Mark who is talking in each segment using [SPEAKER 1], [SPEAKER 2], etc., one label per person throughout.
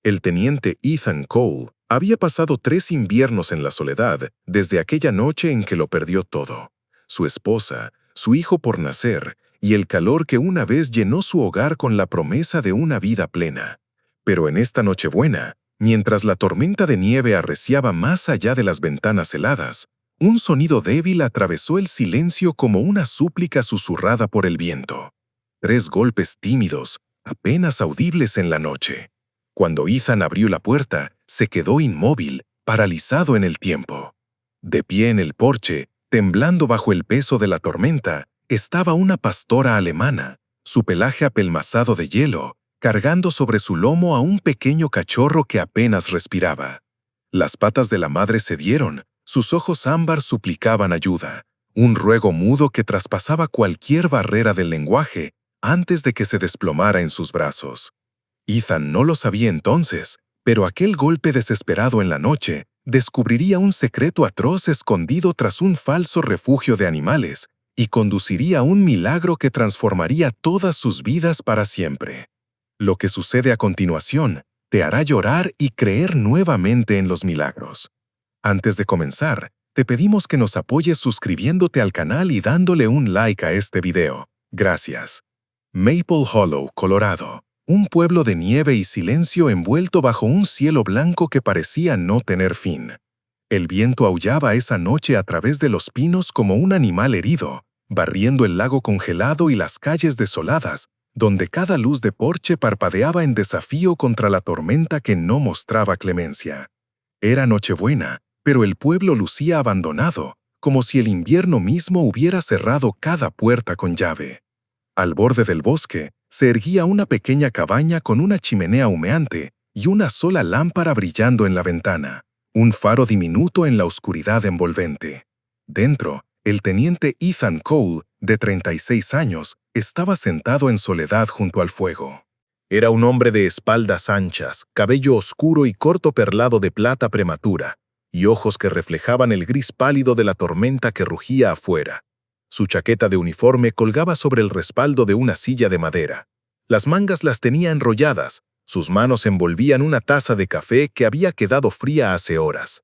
[SPEAKER 1] El teniente Ethan Cole había pasado 3 inviernos en la soledad desde aquella noche en que lo perdió todo: su esposa, su hijo por nacer y el calor que una vez llenó su hogar con la promesa de una vida plena. Pero en esta Nochebuena, mientras la tormenta de nieve arreciaba más allá de las ventanas heladas, un sonido débil atravesó el silencio como una súplica susurrada por el viento. 3 golpes tímidos, apenas audibles en la noche. Cuando Ethan abrió la puerta, se quedó inmóvil, paralizado en el tiempo. De pie en el porche, temblando bajo el peso de la tormenta, estaba una pastora alemana, su pelaje apelmazado de hielo, cargando sobre su lomo a un pequeño cachorro que apenas respiraba. Las patas de la madre cedieron, sus ojos ámbar suplicaban ayuda, un ruego mudo que traspasaba cualquier barrera del lenguaje antes de que se desplomara en sus brazos. Ethan no lo sabía entonces, pero aquel golpe desesperado en la noche descubriría un secreto atroz escondido tras un falso refugio de animales y conduciría a un milagro que transformaría todas sus vidas para siempre. Lo que sucede a continuación te hará llorar y creer nuevamente en los milagros. Antes de comenzar, te pedimos que nos apoyes suscribiéndote al canal y dándole un like a este video. Gracias. Maple Hollow, Colorado. Un pueblo de nieve y silencio envuelto bajo un cielo blanco que parecía no tener fin. El viento aullaba esa noche a través de los pinos como un animal herido, barriendo el lago congelado y las calles desoladas, donde cada luz de porche parpadeaba en desafío contra la tormenta que no mostraba clemencia. Era Nochebuena, pero el pueblo lucía abandonado, como si el invierno mismo hubiera cerrado cada puerta con llave. Al borde del bosque se erguía una pequeña cabaña con una chimenea humeante y una sola lámpara brillando en la ventana, un faro diminuto en la oscuridad envolvente. Dentro, el teniente Ethan Cole, de 36 años, estaba sentado en soledad junto al fuego. Era un hombre de espaldas anchas, cabello oscuro y corto perlado de plata prematura, y ojos que reflejaban el gris pálido de la tormenta que rugía afuera. Su chaqueta de uniforme colgaba sobre el respaldo de una silla de madera. Las mangas las tenía enrolladas, sus manos envolvían una taza de café que había quedado fría hace horas.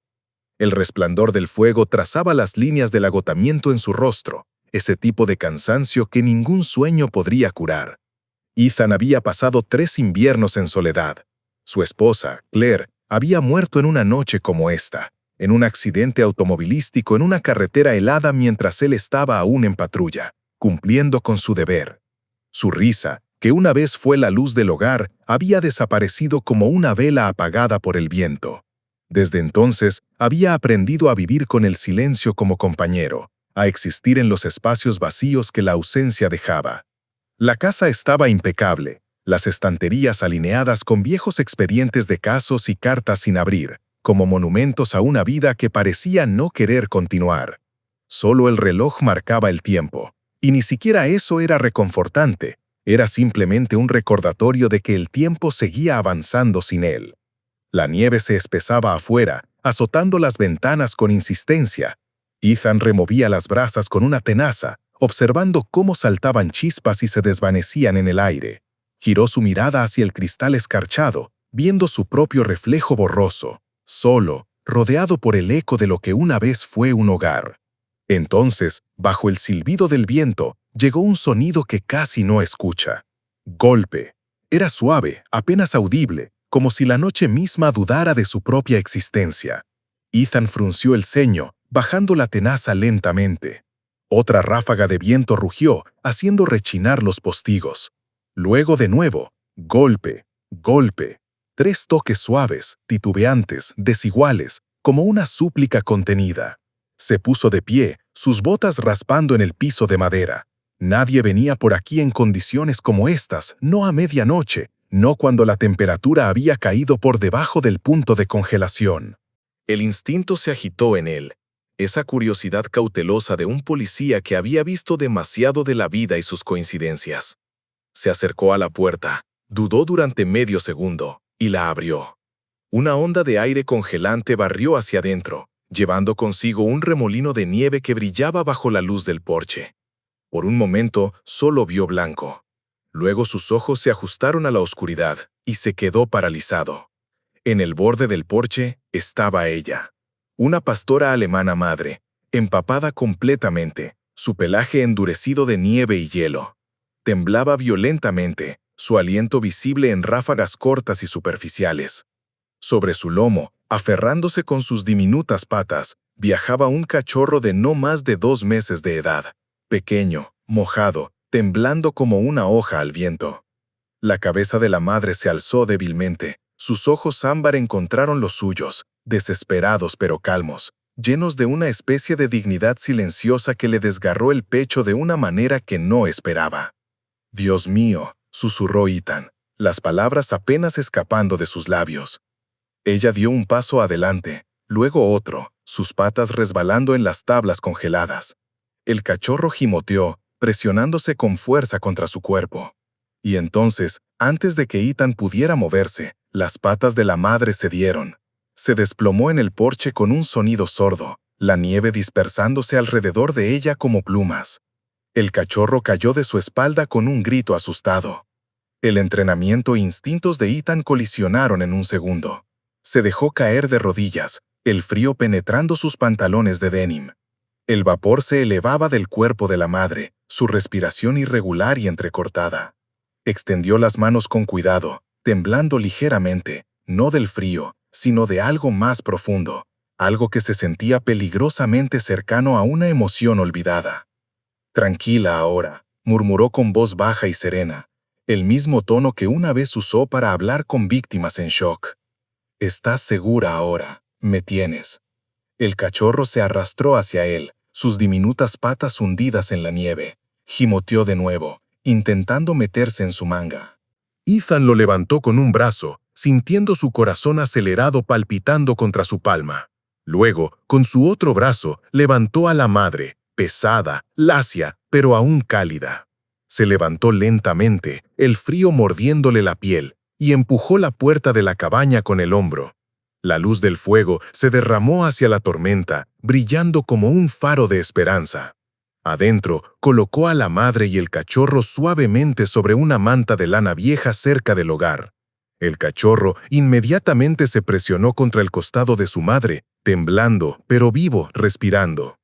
[SPEAKER 1] El resplandor del fuego trazaba las líneas del agotamiento en su rostro, ese tipo de cansancio que ningún sueño podría curar. Ethan había pasado 3 inviernos en soledad. Su esposa, Claire, había muerto en una noche como esta, en un accidente automovilístico en una carretera helada mientras él estaba aún en patrulla, cumpliendo con su deber. Su risa, que una vez fue la luz del hogar, había desaparecido como una vela apagada por el viento. Desde entonces, había aprendido a vivir con el silencio como compañero, a existir en los espacios vacíos que la ausencia dejaba. La casa estaba impecable, las estanterías alineadas con viejos expedientes de casos y cartas sin abrir, como monumentos a una vida que parecía no querer continuar. Solo el reloj marcaba el tiempo, y ni siquiera eso era reconfortante, era simplemente un recordatorio de que el tiempo seguía avanzando sin él. La nieve se espesaba afuera, azotando las ventanas con insistencia. Ethan removía las brasas con una tenaza, observando cómo saltaban chispas y se desvanecían en el aire. Giró su mirada hacia el cristal escarchado, viendo su propio reflejo borroso, solo, rodeado por el eco de lo que una vez fue un hogar. Entonces, bajo el silbido del viento, llegó un sonido que casi no escucha. Golpe. Era suave, apenas audible, como si la noche misma dudara de su propia existencia. Ethan frunció el ceño, bajando la tenaza lentamente. Otra ráfaga de viento rugió, haciendo rechinar los postigos. Luego de nuevo, golpe, golpe. 3 toques suaves, titubeantes, desiguales, como una súplica contenida. Se puso de pie, sus botas raspando en el piso de madera. Nadie venía por aquí en condiciones como estas, no a medianoche, no cuando la temperatura había caído por debajo del punto de congelación. El instinto se agitó en él, esa curiosidad cautelosa de un policía que había visto demasiado de la vida y sus coincidencias. Se acercó a la puerta, dudó durante medio segundo, y la abrió. Una onda de aire congelante barrió hacia adentro, llevando consigo un remolino de nieve que brillaba bajo la luz del porche. Por un momento solo vio blanco. Luego sus ojos se ajustaron a la oscuridad y se quedó paralizado. En el borde del porche estaba ella, una pastora alemana madre, empapada completamente, su pelaje endurecido de nieve y hielo. Temblaba violentamente, su aliento visible en ráfagas cortas y superficiales. Sobre su lomo, aferrándose con sus diminutas patas, viajaba un cachorro de no más de 2 meses de edad, pequeño, mojado, temblando como una hoja al viento. La cabeza de la madre se alzó débilmente, sus ojos ámbar encontraron los suyos, desesperados pero calmos, llenos de una especie de dignidad silenciosa que le desgarró el pecho de una manera que no esperaba. «Dios mío», susurró Ethan, las palabras apenas escapando de sus labios. Ella dio un paso adelante, luego otro, sus patas resbalando en las tablas congeladas. El cachorro gimoteó, presionándose con fuerza contra su cuerpo. Y entonces, antes de que Ethan pudiera moverse, las patas de la madre cedieron. Se desplomó en el porche con un sonido sordo, la nieve dispersándose alrededor de ella como plumas. El cachorro cayó de su espalda con un grito asustado. El entrenamiento e instintos de Ethan colisionaron en un segundo. Se dejó caer de rodillas, el frío penetrando sus pantalones de denim. El vapor se elevaba del cuerpo de la madre, su respiración irregular y entrecortada. Extendió las manos con cuidado, temblando ligeramente, no del frío, sino de algo más profundo, algo que se sentía peligrosamente cercano a una emoción olvidada. «Tranquila ahora», murmuró con voz baja y serena, el mismo tono que una vez usó para hablar con víctimas en shock. «Estás segura ahora, me tienes». El cachorro se arrastró hacia él, sus diminutas patas hundidas en la nieve. Gimoteó de nuevo, intentando meterse en su manga. Ethan lo levantó con un brazo, sintiendo su corazón acelerado palpitando contra su palma. Luego, con su otro brazo, levantó a la madre, pesada, lacia, pero aún cálida. Se levantó lentamente, el frío mordiéndole la piel, y empujó la puerta de la cabaña con el hombro. La luz del fuego se derramó hacia la tormenta, brillando como un faro de esperanza. Adentro, colocó a la madre y el cachorro suavemente sobre una manta de lana vieja cerca del hogar. El cachorro inmediatamente se presionó contra el costado de su madre, temblando, pero vivo, respirando.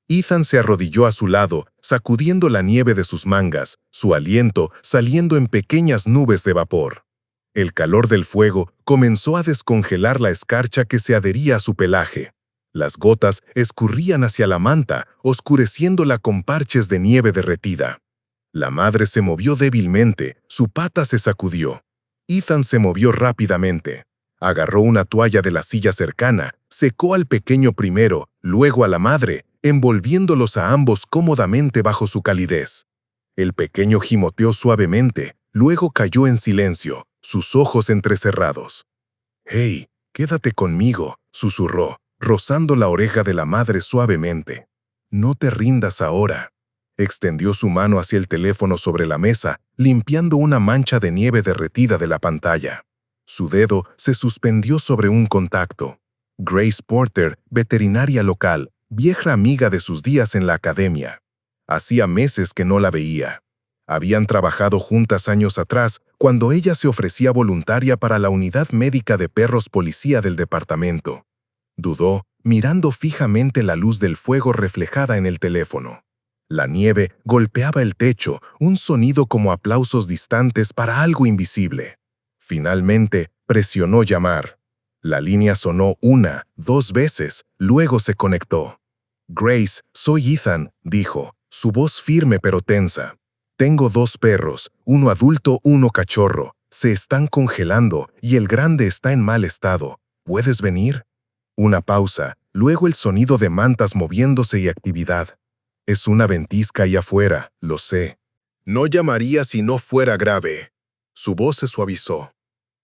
[SPEAKER 1] Ethan se arrodilló a su lado, sacudiendo la nieve de sus mangas, su aliento saliendo en pequeñas nubes de vapor. El calor del fuego comenzó a descongelar la escarcha que se adhería a su pelaje. Las gotas escurrían hacia la manta, oscureciéndola con parches de nieve derretida. La madre se movió débilmente, su pata se sacudió. Ethan se movió rápidamente. Agarró una toalla de la silla cercana, secó al pequeño primero, luego a la madre, envolviéndolos a ambos cómodamente bajo su calidez. El pequeño gimoteó suavemente, luego cayó en silencio, sus ojos entrecerrados. «Hey, quédate conmigo», susurró, rozando la oreja de la madre suavemente. «No te rindas ahora». Extendió su mano hacia el teléfono sobre la mesa, limpiando una mancha de nieve derretida de la pantalla. Su dedo se suspendió sobre un contacto. Grace Porter, veterinaria local, vieja amiga de sus días en la academia. Hacía meses que no la veía. Habían trabajado juntas años atrás, cuando ella se ofrecía voluntaria para la unidad médica de perros policía del departamento. Dudó, mirando fijamente la luz del fuego reflejada en el teléfono. La nieve golpeaba el techo, un sonido como aplausos distantes para algo invisible. Finalmente, presionó llamar. La línea sonó 1, 2 veces, luego se conectó. «Grace, soy Ethan», dijo, su voz firme pero tensa. «Tengo 2 perros, uno adulto, uno cachorro. Se están congelando y el grande está en mal estado. ¿Puedes venir?» Una pausa, luego el sonido de mantas moviéndose y actividad. «Es una ventisca ahí afuera, lo sé». «No llamaría si no fuera grave». Su voz se suavizó.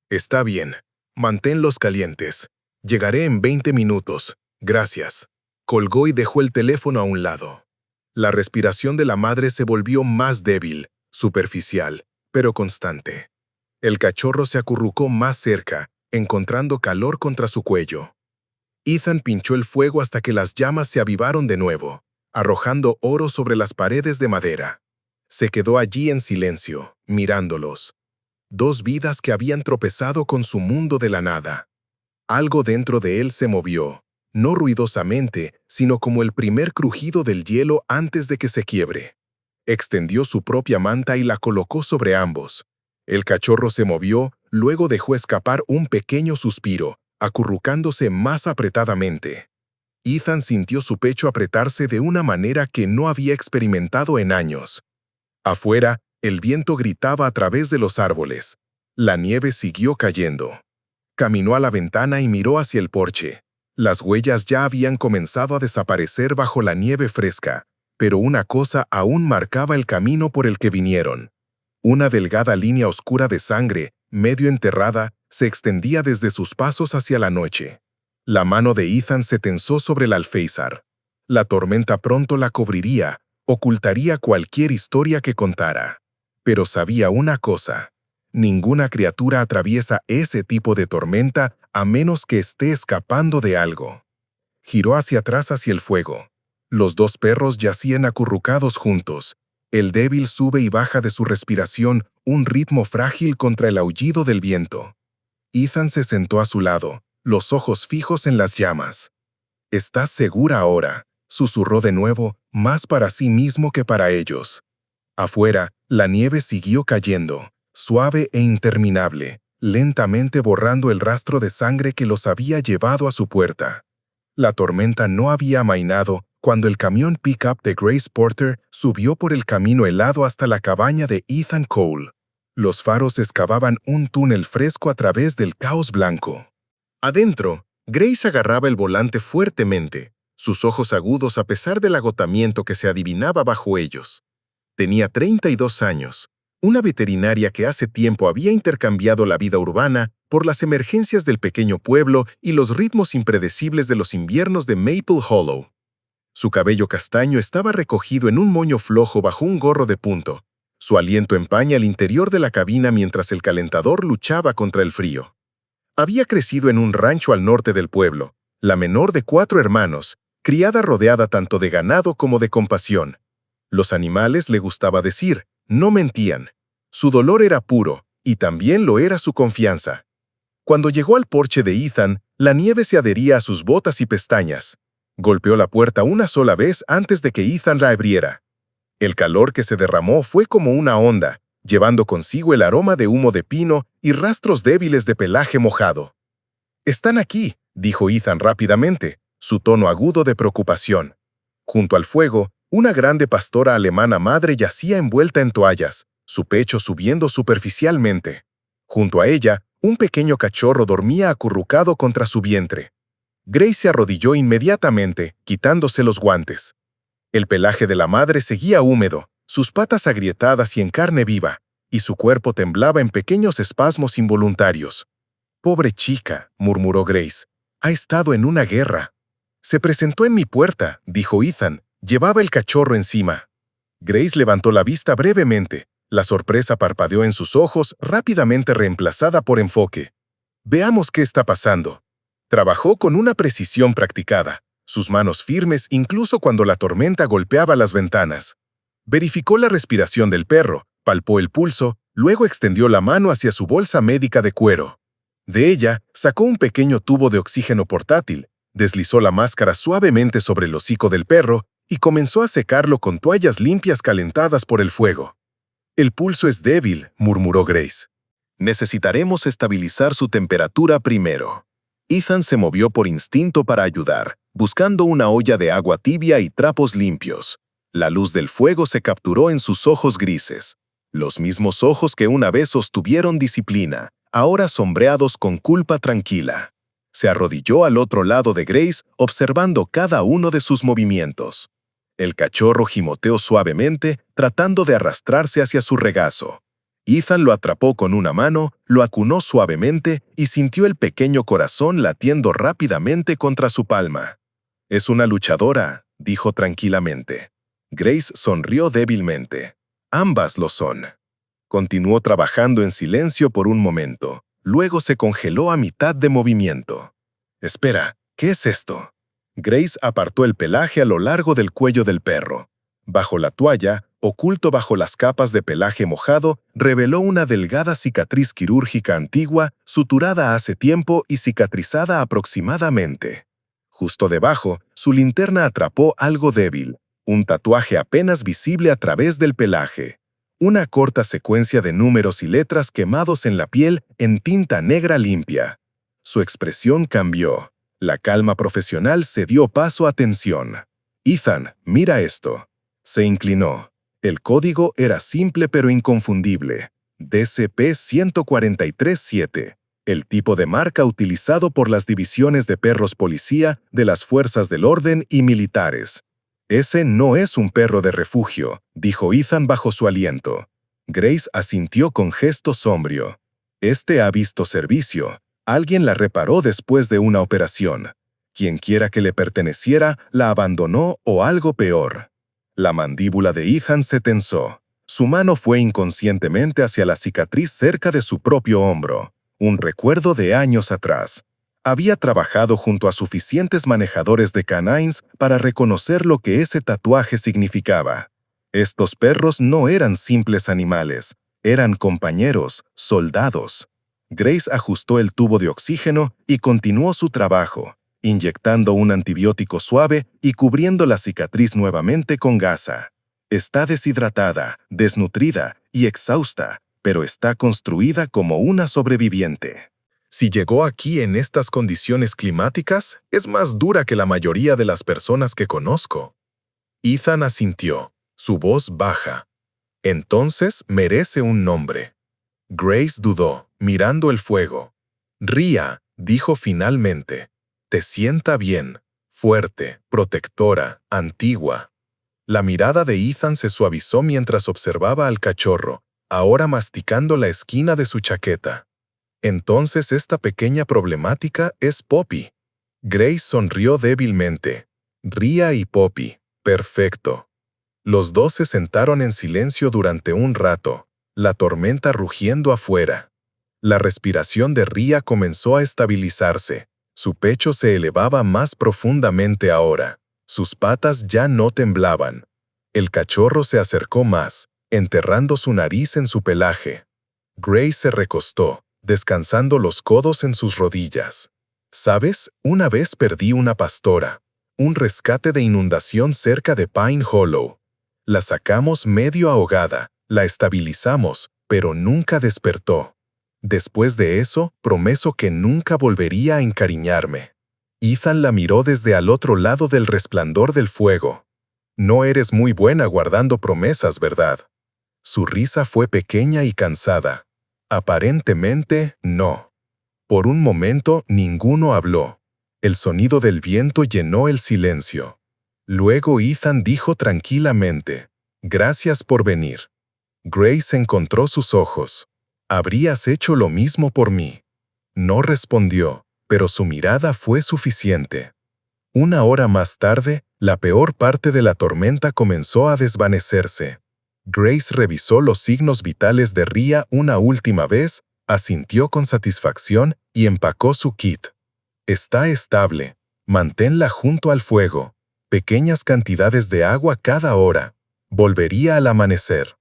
[SPEAKER 1] «Está bien. Manténlos calientes. Llegaré en 20 minutos. Gracias». Colgó y dejó el teléfono a un lado. La respiración de la madre se volvió más débil, superficial, pero constante. El cachorro se acurrucó más cerca, encontrando calor contra su cuello. Ethan pinchó el fuego hasta que las llamas se avivaron de nuevo, arrojando oro sobre las paredes de madera. Se quedó allí en silencio, mirándolos. 2 vidas que habían tropezado con su mundo de la nada. Algo dentro de él se movió, no ruidosamente, sino como el primer crujido del hielo antes de que se quiebre. Extendió su propia manta y la colocó sobre ambos. El cachorro se movió, luego dejó escapar un pequeño suspiro, acurrucándose más apretadamente. Ethan sintió su pecho apretarse de una manera que no había experimentado en años. Afuera, el viento gritaba a través de los árboles. La nieve siguió cayendo. Caminó a la ventana y miró hacia el porche. Las huellas ya habían comenzado a desaparecer bajo la nieve fresca, pero una cosa aún marcaba el camino por el que vinieron. Una delgada línea oscura de sangre, medio enterrada, se extendía desde sus pasos hacia la noche. La mano de Ethan se tensó sobre el alféizar. La tormenta pronto la cubriría, ocultaría cualquier historia que contara. Pero sabía una cosa: ninguna criatura atraviesa ese tipo de tormenta a menos que esté escapando de algo. Giró hacia atrás hacia el fuego. Los dos perros yacían acurrucados juntos. El débil sube y baja de su respiración, un ritmo frágil contra el aullido del viento. Ethan se sentó a su lado, los ojos fijos en las llamas. «¿Estás segura ahora?», susurró de nuevo, más para sí mismo que para ellos. Afuera, la nieve siguió cayendo, suave e interminable, lentamente borrando el rastro de sangre que los había llevado a su puerta. La tormenta no había amainado cuando el camión pick-up de Grace Porter subió por el camino helado hasta la cabaña de Ethan Cole. Los faros excavaban un túnel fresco a través del caos blanco. Adentro, Grace agarraba el volante fuertemente, sus ojos agudos a pesar del agotamiento que se adivinaba bajo ellos. Tenía 32 años, una veterinaria que hace tiempo había intercambiado la vida urbana por las emergencias del pequeño pueblo y los ritmos impredecibles de los inviernos de Maple Hollow. Su cabello castaño estaba recogido en un moño flojo bajo un gorro de punto. Su aliento empaña el interior de la cabina mientras el calentador luchaba contra el frío. Había crecido en un rancho al norte del pueblo, la menor de 4 hermanos, criada rodeada tanto de ganado como de compasión. Los animales, le gustaba decir, no mentían. Su dolor era puro, y también lo era su confianza. Cuando llegó al porche de Ethan, la nieve se adhería a sus botas y pestañas. Golpeó la puerta una sola vez antes de que Ethan la abriera. El calor que se derramó fue como una onda, llevando consigo el aroma de humo de pino y rastros débiles de pelaje mojado. «Están aquí», dijo Ethan rápidamente, su tono agudo de preocupación. Junto al fuego, una grande pastora alemana madre yacía envuelta en toallas, su pecho subiendo superficialmente. Junto a ella, un pequeño cachorro dormía acurrucado contra su vientre. Grace se arrodilló inmediatamente, quitándose los guantes. El pelaje de la madre seguía húmedo, sus patas agrietadas y en carne viva, y su cuerpo temblaba en pequeños espasmos involuntarios. «Pobre chica», murmuró Grace, «ha estado en una guerra». «Se presentó en mi puerta», dijo Ethan, llevaba el cachorro encima. Grace levantó la vista brevemente. La sorpresa parpadeó en sus ojos, rápidamente reemplazada por enfoque. «Veamos qué está pasando». Trabajó con una precisión practicada, sus manos firmes incluso cuando la tormenta golpeaba las ventanas. Verificó la respiración del perro, palpó el pulso, luego extendió la mano hacia su bolsa médica de cuero. De ella, sacó un pequeño tubo de oxígeno portátil, deslizó la máscara suavemente sobre el hocico del perro y comenzó a secarlo con toallas limpias calentadas por el fuego. «El pulso es débil», murmuró Grace. «Necesitaremos estabilizar su temperatura primero». Ethan se movió por instinto para ayudar, buscando una olla de agua tibia y trapos limpios. La luz del fuego se capturó en sus ojos grises, los mismos ojos que una vez sostuvieron disciplina, ahora sombreados con culpa tranquila. Se arrodilló al otro lado de Grace, observando cada uno de sus movimientos. El cachorro gimoteó suavemente, tratando de arrastrarse hacia su regazo. Ethan lo atrapó con una mano, lo acunó suavemente y sintió el pequeño corazón latiendo rápidamente contra su palma. «Es una luchadora», dijo tranquilamente. Grace sonrió débilmente. «Ambas lo son». Continuó trabajando en silencio por un momento. Luego se congeló a mitad de movimiento. «Espera, ¿qué es esto?». Grace apartó el pelaje a lo largo del cuello del perro. Bajo la toalla, oculto bajo las capas de pelaje mojado, reveló una delgada cicatriz quirúrgica antigua, suturada hace tiempo y cicatrizada aproximadamente. Justo debajo, su linterna atrapó algo débil, un tatuaje apenas visible a través del pelaje. Una corta secuencia de números y letras quemados en la piel en tinta negra limpia. Su expresión cambió. La calma profesional cedió paso a tensión. «Ethan, mira esto». Se inclinó. El código era simple pero inconfundible. DCP-143-7. El tipo de marca utilizado por las divisiones de perros policía de las fuerzas del orden y militares. «Ese no es un perro de refugio», dijo Ethan bajo su aliento. Grace asintió con gesto sombrío. «Este ha visto servicio. Alguien la reparó después de una operación. Quienquiera que le perteneciera la abandonó o algo peor». La mandíbula de Ethan se tensó. Su mano fue inconscientemente hacia la cicatriz cerca de su propio hombro. Un recuerdo de años atrás. Había trabajado junto a suficientes manejadores de canines para reconocer lo que ese tatuaje significaba. Estos perros no eran simples animales, eran compañeros, soldados. Grace ajustó el tubo de oxígeno y continuó su trabajo, inyectando un antibiótico suave y cubriendo la cicatriz nuevamente con gasa. Está deshidratada, desnutrida y exhausta, pero está construida como una sobreviviente. Si llegó aquí en estas condiciones climáticas, es más dura que la mayoría de las personas que conozco. Ethan asintió, su voz baja. Entonces merece un nombre. Grace dudó, mirando el fuego. Ria, dijo finalmente. Te sienta bien, fuerte, protectora, antigua. La mirada de Ethan se suavizó mientras observaba al cachorro, ahora masticando la esquina de su chaqueta. Entonces esta pequeña problemática es Poppy. Grace sonrió débilmente. Ria y Poppy. Perfecto. Los dos se sentaron en silencio durante un rato, la tormenta rugiendo afuera. La respiración de Ria comenzó a estabilizarse. Su pecho se elevaba más profundamente ahora. Sus patas ya no temblaban. El cachorro se acercó más, enterrando su nariz en su pelaje. Grace se recostó, descansando los codos en sus rodillas. ¿Sabes? Una vez perdí una pastora. Un rescate de inundación cerca de Pine Hollow. La sacamos medio ahogada, la estabilizamos, pero nunca despertó. Después de eso, prometo que nunca volvería a encariñarme. Ethan la miró desde al otro lado del resplandor del fuego. No eres muy buena guardando promesas, ¿verdad? Su risa fue pequeña y cansada. Aparentemente, no. Por un momento, ninguno habló. El sonido del viento llenó el silencio. Luego Ethan dijo tranquilamente, «Gracias por venir». Grace encontró sus ojos. «¿Habrías hecho lo mismo por mí?» No respondió, pero su mirada fue suficiente. Una hora más tarde, la peor parte de la tormenta comenzó a desvanecerse. Grace revisó los signos vitales de Ria una última vez, asintió con satisfacción y empacó su kit. Está estable. Manténla junto al fuego. Pequeñas cantidades de agua cada hora. Volvería al amanecer.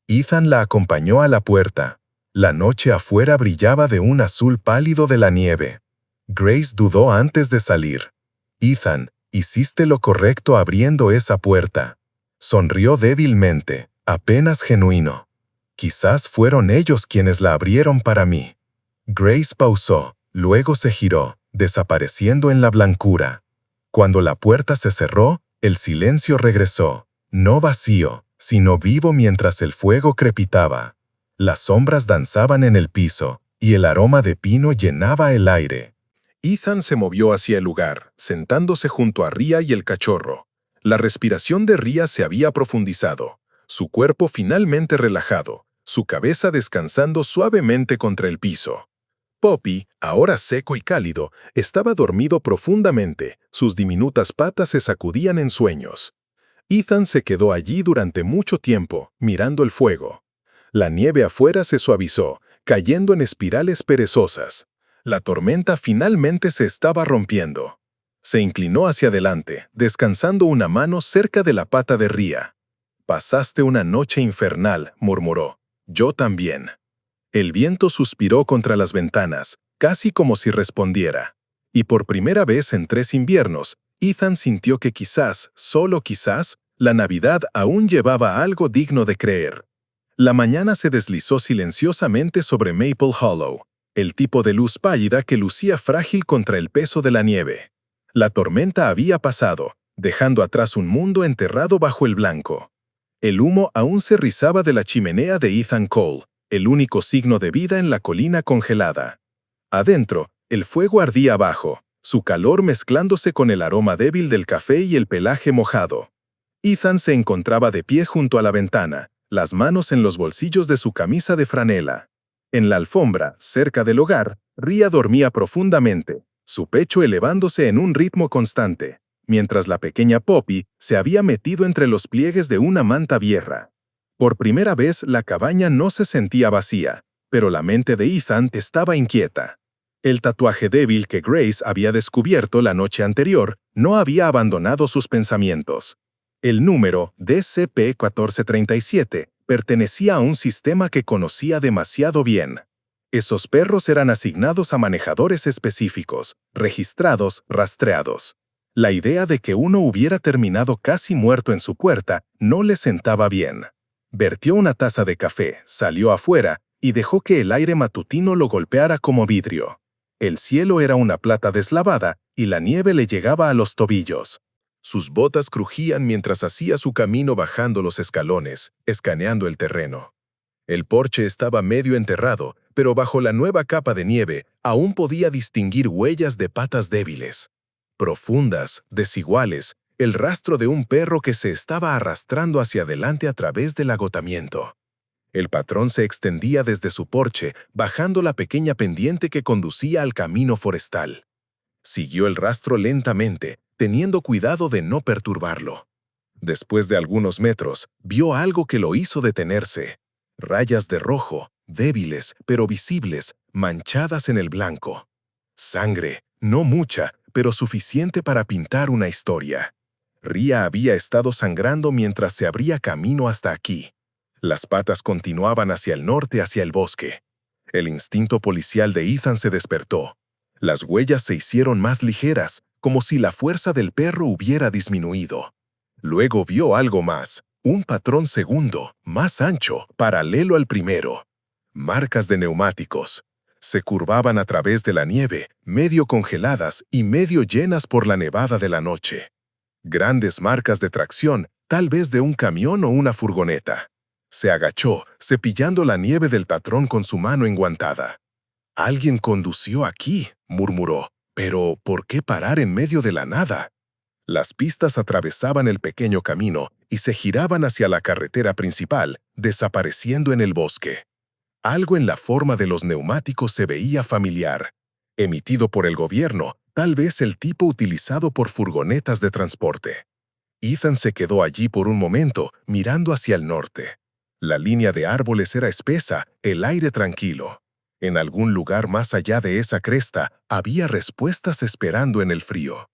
[SPEAKER 1] Ethan la acompañó a la puerta. La noche afuera brillaba de un azul pálido de la nieve. Grace dudó antes de salir. Ethan, hiciste lo correcto abriendo esa puerta. Sonrió débilmente, apenas genuino. Quizás fueron ellos quienes la abrieron para mí. Grace pausó, luego se giró, desapareciendo en la blancura. Cuando la puerta se cerró, el silencio regresó, no vacío, sino vivo mientras el fuego crepitaba. Las sombras danzaban en el piso, y el aroma de pino llenaba el aire. Ethan se movió hacia el lugar, sentándose junto a Ria y el cachorro. La respiración de Ria se había profundizado, su cuerpo finalmente relajado, su cabeza descansando suavemente contra el piso. Poppy, ahora seco y cálido, estaba dormido profundamente, sus diminutas patas se sacudían en sueños. Ethan se quedó allí durante mucho tiempo, mirando el fuego. La nieve afuera se suavizó, cayendo en espirales perezosas. La tormenta finalmente se estaba rompiendo. Se inclinó hacia adelante, descansando una mano cerca de la pata de Ria. Pasaste una noche infernal, murmuró. Yo también. El viento suspiró contra las ventanas, casi como si respondiera. Y por primera vez en 3 inviernos, Ethan sintió que quizás, solo quizás, la Navidad aún llevaba algo digno de creer. La mañana se deslizó silenciosamente sobre Maple Hollow, el tipo de luz pálida que lucía frágil contra el peso de la nieve. La tormenta había pasado, dejando atrás un mundo enterrado bajo el blanco. El humo aún se rizaba de la chimenea de Ethan Cole, el único signo de vida en la colina congelada. Adentro, el fuego ardía abajo, su calor mezclándose con el aroma débil del café y el pelaje mojado. Ethan se encontraba de pie junto a la ventana, las manos en los bolsillos de su camisa de franela. En la alfombra, cerca del hogar, Rhea dormía profundamente, su pecho elevándose en un ritmo constante, mientras la pequeña Poppy se había metido entre los pliegues de una manta vieja. Por primera vez la cabaña no se sentía vacía, pero la mente de Ethan estaba inquieta. El tatuaje débil que Grace había descubierto la noche anterior no había abandonado sus pensamientos. El número DCP-1437 pertenecía a un sistema que conocía demasiado bien. Esos perros eran asignados a manejadores específicos, registrados, rastreados. La idea de que uno hubiera terminado casi muerto en su puerta no le sentaba bien. Vertió una taza de café, salió afuera y dejó que el aire matutino lo golpeara como vidrio. El cielo era una plata deslavada y la nieve le llegaba a los tobillos. Sus botas crujían mientras hacía su camino bajando los escalones, escaneando el terreno. El porche estaba medio enterrado, pero bajo la nueva capa de nieve aún podía distinguir huellas de patas débiles. Profundas, desiguales, el rastro de un perro que se estaba arrastrando hacia adelante a través del agotamiento. El patrón se extendía desde su porche, bajando la pequeña pendiente que conducía al camino forestal. Siguió el rastro lentamente, teniendo cuidado de no perturbarlo. Después de algunos metros, vio algo que lo hizo detenerse. Rayas de rojo, débiles pero visibles, manchadas en el blanco. Sangre, no mucha, pero suficiente para pintar una historia. Rhea había estado sangrando mientras se abría camino hasta aquí. Las patas continuaban hacia el norte, hacia el bosque. El instinto policial de Ethan se despertó. Las huellas se hicieron más ligeras, como si la fuerza del perro hubiera disminuido. Luego vio algo más, un patrón segundo, más ancho, paralelo al primero. Marcas de neumáticos. Se curvaban a través de la nieve, medio congeladas y medio llenas por la nevada de la noche. Grandes marcas de tracción, tal vez de un camión o una furgoneta. Se agachó, cepillando la nieve del patrón con su mano enguantada. «Alguien condució aquí», murmuró. «Pero, ¿por qué parar en medio de la nada?» Las pistas atravesaban el pequeño camino y se giraban hacia la carretera principal, desapareciendo en el bosque. Algo en la forma de los neumáticos se veía familiar. Emitido por el gobierno, tal vez el tipo utilizado por furgonetas de transporte. Ethan se quedó allí por un momento, mirando hacia el norte. La línea de árboles era espesa, el aire tranquilo. En algún lugar más allá de esa cresta, había respuestas esperando en el frío.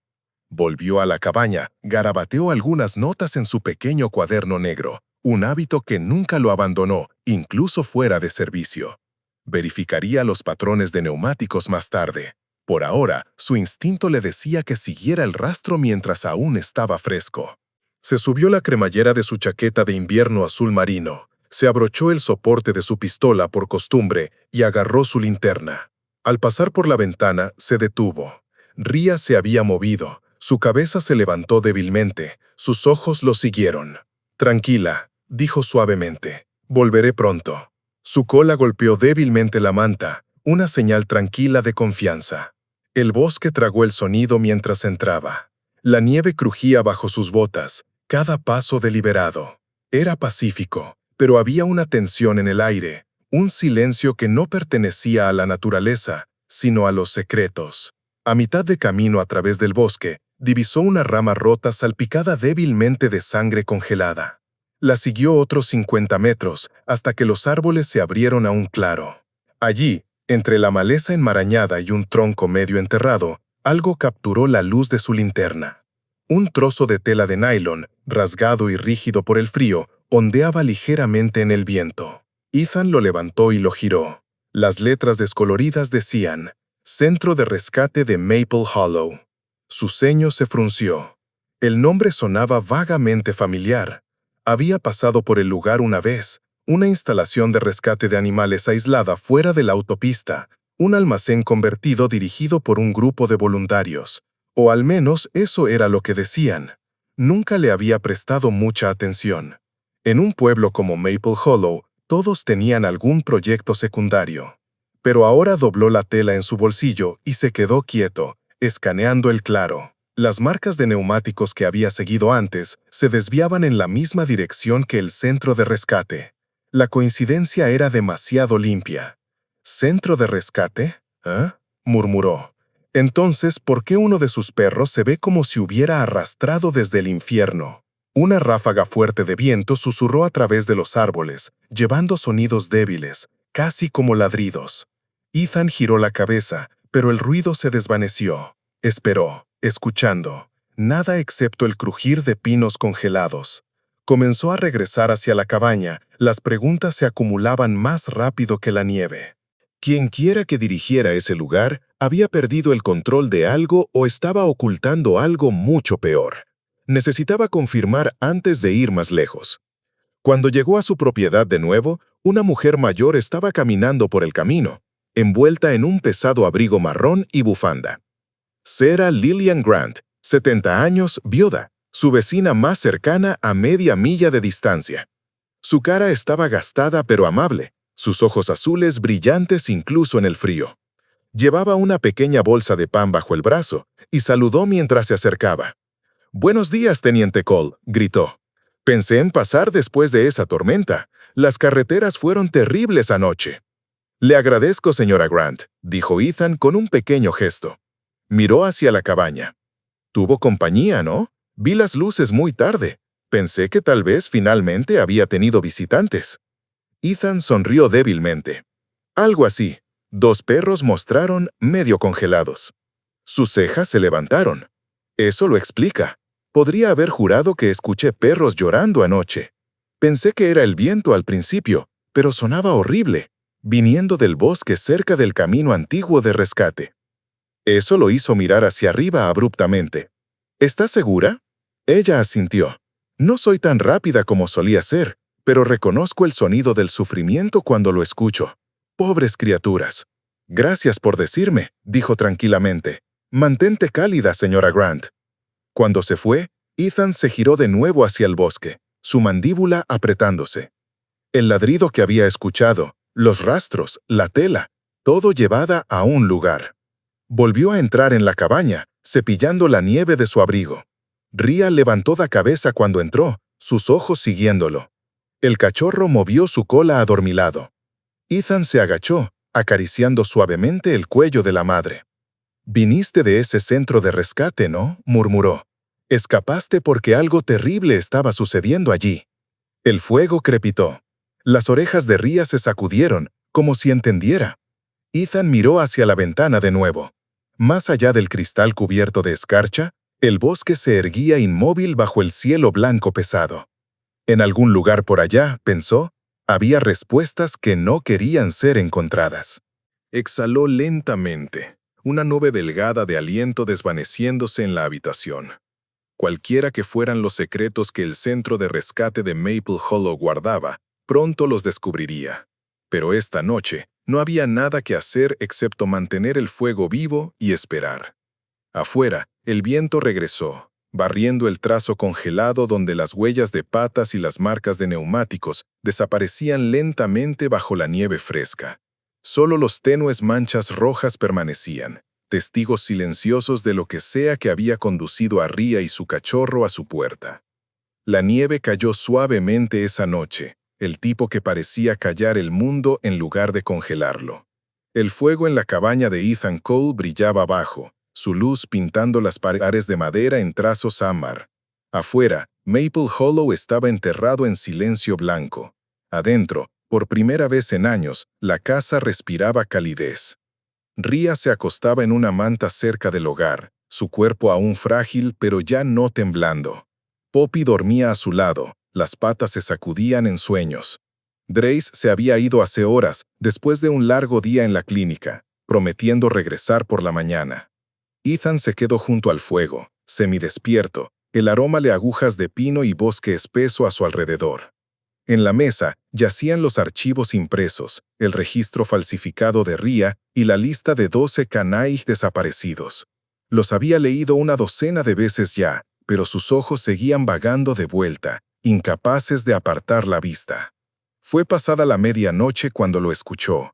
[SPEAKER 1] Volvió a la cabaña, garabateó algunas notas en su pequeño cuaderno negro, un hábito que nunca lo abandonó, incluso fuera de servicio. Verificaría los patrones de neumáticos más tarde. Por ahora, su instinto le decía que siguiera el rastro mientras aún estaba fresco. Se subió la cremallera de su chaqueta de invierno azul marino, se abrochó el soporte de su pistola por costumbre y agarró su linterna. Al pasar por la ventana, se detuvo. Rhea se había movido, su cabeza se levantó débilmente, sus ojos lo siguieron. «Tranquila», dijo suavemente, «volveré pronto». Su cola golpeó débilmente la manta, una señal tranquila de confianza. El bosque tragó el sonido mientras entraba. La nieve crujía bajo sus botas, cada paso deliberado. Era pacífico, pero había una tensión en el aire, un silencio que no pertenecía a la naturaleza, sino a los secretos. A mitad de camino a través del bosque, divisó una rama rota salpicada débilmente de sangre congelada. La siguió otros 50 metros hasta que los árboles se abrieron a un claro. Allí, entre la maleza enmarañada y un tronco medio enterrado, algo capturó la luz de su linterna. Un trozo de tela de nylon, rasgado y rígido por el frío, Ondeaba ligeramente en el viento. Ethan lo levantó y lo giró. Las letras descoloridas decían, Centro de Rescate de Maple Hollow. Su ceño se frunció. El nombre sonaba vagamente familiar. Había pasado por el lugar una vez, una instalación de rescate de animales aislada fuera de la autopista, un almacén convertido dirigido por un grupo de voluntarios. O al menos eso era lo que decían. Nunca le había prestado mucha atención. En un pueblo como Maple Hollow, todos tenían algún proyecto secundario. Pero ahora dobló la tela en su bolsillo y se quedó quieto, escaneando el claro. Las marcas de neumáticos que había seguido antes se desviaban en la misma dirección que el centro de rescate. La coincidencia era demasiado limpia. ¿Centro de rescate? ¿Eh? Murmuró. Entonces, ¿por qué uno de sus perros se ve como si hubiera arrastrado desde el infierno? Una ráfaga fuerte de viento susurró a través de los árboles, llevando sonidos débiles, casi como ladridos. Ethan giró la cabeza, pero el ruido se desvaneció. Esperó, escuchando. Nada excepto el crujir de pinos congelados. Comenzó a regresar hacia la cabaña. Las preguntas se acumulaban más rápido que la nieve. Quienquiera que dirigiera ese lugar había perdido el control de algo o estaba ocultando algo mucho peor. Necesitaba confirmar antes de ir más lejos. Cuando llegó a su propiedad de nuevo, una mujer mayor estaba caminando por el camino, envuelta en un pesado abrigo marrón y bufanda. Era Lillian Grant, 70 años, viuda, su vecina más cercana a media milla de distancia. Su cara estaba gastada pero amable, sus ojos azules brillantes incluso en el frío. Llevaba una pequeña bolsa de pan bajo el brazo y saludó mientras se acercaba. «Buenos días, Teniente Cole», gritó. «Pensé en pasar después de esa tormenta. Las carreteras fueron terribles anoche». «Le agradezco, señora Grant», dijo Ethan con un pequeño gesto. Miró hacia la cabaña. «Tuvo compañía, ¿no? Vi las luces muy tarde. Pensé que tal vez finalmente había tenido visitantes». Ethan sonrió débilmente. «Algo así». Dos perros mostraron medio congelados. Sus cejas se levantaron. Eso lo explica. Podría haber jurado que escuché perros llorando anoche. Pensé que era el viento al principio, pero sonaba horrible, viniendo del bosque cerca del camino antiguo de rescate. Eso lo hizo mirar hacia arriba abruptamente. ¿Estás segura? Ella asintió. No soy tan rápida como solía ser, pero reconozco el sonido del sufrimiento cuando lo escucho. Pobres criaturas. Gracias por decirme, dijo tranquilamente. Mantente cálida, señora Grant. Cuando se fue, Ethan se giró de nuevo hacia el bosque, su mandíbula apretándose. El ladrido que había escuchado, los rastros, la tela, todo llevada a un lugar. Volvió a entrar en la cabaña, cepillando la nieve de su abrigo. Rhea levantó la cabeza cuando entró, sus ojos siguiéndolo. El cachorro movió su cola adormilado. Ethan se agachó, acariciando suavemente el cuello de la madre. «Viniste de ese centro de rescate, ¿no?», murmuró. «Escapaste porque algo terrible estaba sucediendo allí». El fuego crepitó. Las orejas de Rhea se sacudieron, como si entendiera. Ethan miró hacia la ventana de nuevo. Más allá del cristal cubierto de escarcha, el bosque se erguía inmóvil bajo el cielo blanco pesado. En algún lugar por allá, pensó, había respuestas que no querían ser encontradas. Exhaló lentamente, una nube delgada de aliento desvaneciéndose en la habitación. Cualquiera que fueran los secretos que el centro de rescate de Maple Hollow guardaba, pronto los descubriría. Pero esta noche no había nada que hacer excepto mantener el fuego vivo y esperar. Afuera, el viento regresó, barriendo el trazo congelado donde las huellas de patas y las marcas de neumáticos desaparecían lentamente bajo la nieve fresca. Solo los tenues manchas rojas permanecían, testigos silenciosos de lo que sea que había conducido a Rhea y su cachorro a su puerta. La nieve cayó suavemente esa noche, el tipo que parecía callar el mundo en lugar de congelarlo. El fuego en la cabaña de Ethan Cole brillaba abajo, su luz pintando las paredes de madera en trazos ámbar. Afuera, Maple Hollow estaba enterrado en silencio blanco. Adentro, por primera vez en años, la casa respiraba calidez. Rhea se acostaba en una manta cerca del hogar, su cuerpo aún frágil pero ya no temblando. Poppy dormía a su lado, Las patas se sacudían en sueños. Grace se había ido hace horas, después de un largo día en la clínica, prometiendo regresar por la mañana. Ethan se quedó junto al fuego, semidespierto, el aroma de agujas de pino y bosque espeso a su alrededor. En la mesa yacían los archivos impresos, el registro falsificado de Ria y la lista de 12 Kanai desaparecidos. Los había leído una docena de veces ya, pero sus ojos seguían vagando de vuelta, incapaces de apartar la vista. Fue pasada la medianoche cuando lo escuchó.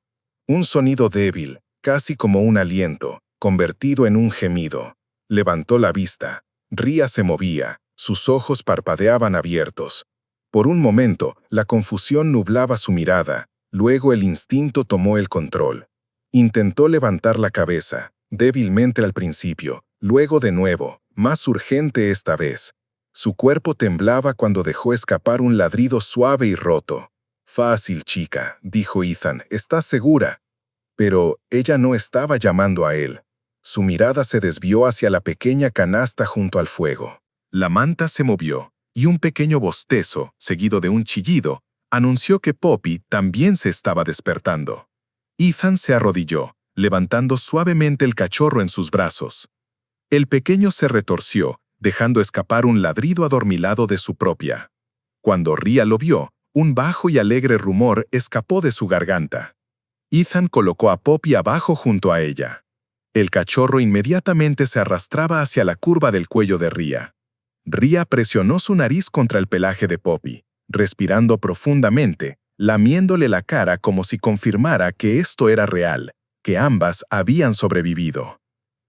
[SPEAKER 1] Un sonido débil, casi como un aliento, convertido en un gemido. Levantó la vista. Ria se movía, sus ojos parpadeaban abiertos. Por un momento, la confusión nublaba su mirada, luego el instinto tomó el control. Intentó levantar la cabeza, débilmente al principio, luego de nuevo, más urgente esta vez. Su cuerpo temblaba cuando dejó escapar un ladrido suave y roto. «Fácil, chica», dijo Ethan, «¿estás segura?» Pero ella no estaba llamando a él. Su mirada se desvió hacia la pequeña canasta junto al fuego. La manta se movió, y un pequeño bostezo, seguido de un chillido, anunció que Poppy también se estaba despertando. Ethan se arrodilló, levantando suavemente el cachorro en sus brazos. El pequeño se retorció, dejando escapar un ladrido adormilado de su propia. Cuando Ria lo vio, un bajo y alegre rumor escapó de su garganta. Ethan colocó a Poppy abajo junto a ella. El cachorro inmediatamente se arrastraba hacia la curva del cuello de Ria. Ria presionó su nariz contra el pelaje de Poppy, respirando profundamente, lamiéndole la cara como si confirmara que esto era real, que ambas habían sobrevivido.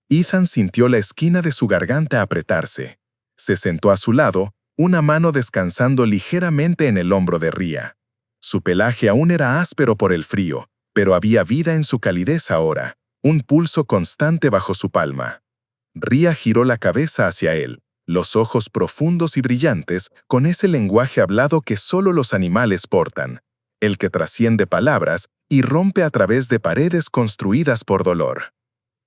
[SPEAKER 1] Ethan sintió la esquina de su garganta apretarse. Se sentó a su lado, una mano descansando ligeramente en el hombro de Ria. Su pelaje aún era áspero por el frío, pero había vida en su calidez ahora, un pulso constante bajo su palma. Ria giró la cabeza hacia él, los ojos profundos y brillantes, con ese lenguaje hablado que solo los animales portan, el que trasciende palabras y rompe a través de paredes construidas por dolor.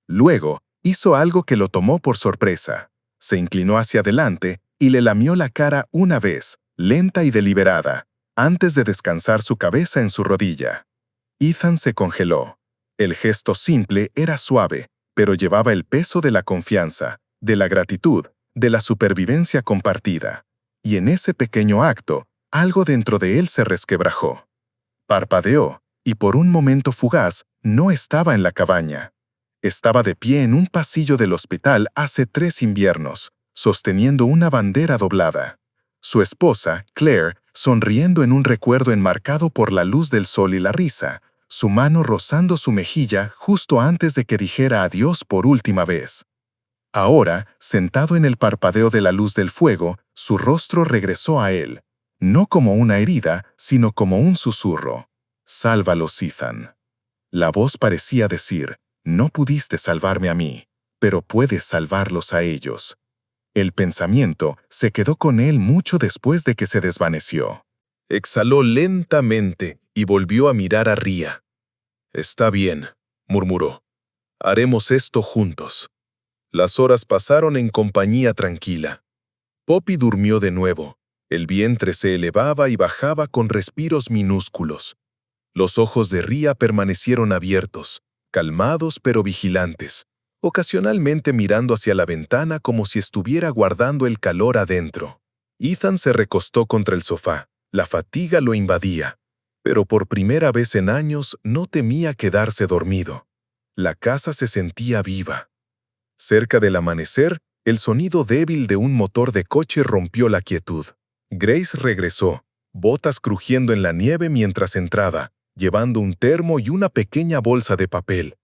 [SPEAKER 1] Luego, hizo algo que lo tomó por sorpresa. Se inclinó hacia adelante y le lamió la cara una vez, lenta y deliberada, antes de descansar su cabeza en su rodilla. Ethan se congeló. El gesto simple era suave, pero llevaba el peso de la confianza, de la gratitud, de la supervivencia compartida. Y en ese pequeño acto, algo dentro de él se resquebrajó. Parpadeó, y por un momento fugaz, no estaba en la cabaña. Estaba de pie en un pasillo del hospital hace 3 inviernos, sosteniendo una bandera doblada. Su esposa, Claire, sonriendo en un recuerdo enmarcado por la luz del sol y la risa, su mano rozando su mejilla justo antes de que dijera adiós por última vez. Ahora, sentado en el parpadeo de la luz del fuego, su rostro regresó a él, no como una herida, sino como un susurro. «Sálvalos, Ethan». La voz parecía decir, «No pudiste salvarme a mí, pero puedes salvarlos a ellos». El pensamiento se quedó con él mucho después de que se desvaneció. Exhaló lentamente y volvió a mirar a Ria. «Está bien», murmuró. «Haremos esto juntos». Las horas pasaron en compañía tranquila. Poppy durmió de nuevo. El vientre se elevaba y bajaba con respiros minúsculos. Los ojos de Ria permanecieron abiertos, calmados pero vigilantes, ocasionalmente mirando hacia la ventana como si estuviera guardando el calor adentro. Ethan se recostó contra el sofá. La fatiga lo invadía, pero por primera vez en años no temía quedarse dormido. La casa se sentía viva. Cerca del amanecer, el sonido débil de un motor de coche rompió la quietud. Grace regresó, botas crujiendo en la nieve mientras entraba, llevando un termo y una pequeña bolsa de papel.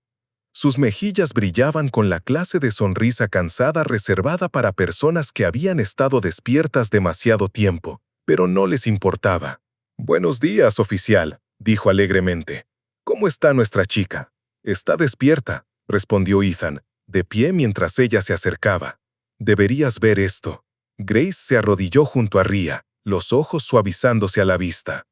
[SPEAKER 1] Sus mejillas brillaban con la clase de sonrisa cansada reservada para personas que habían estado despiertas demasiado tiempo, pero no les importaba. «Buenos días, oficial», dijo alegremente. «¿Cómo está nuestra chica?» «Está despierta», respondió Ethan, de pie mientras ella se acercaba. «Deberías ver esto». Grace se arrodilló junto a Ria, los ojos suavizándose a la vista.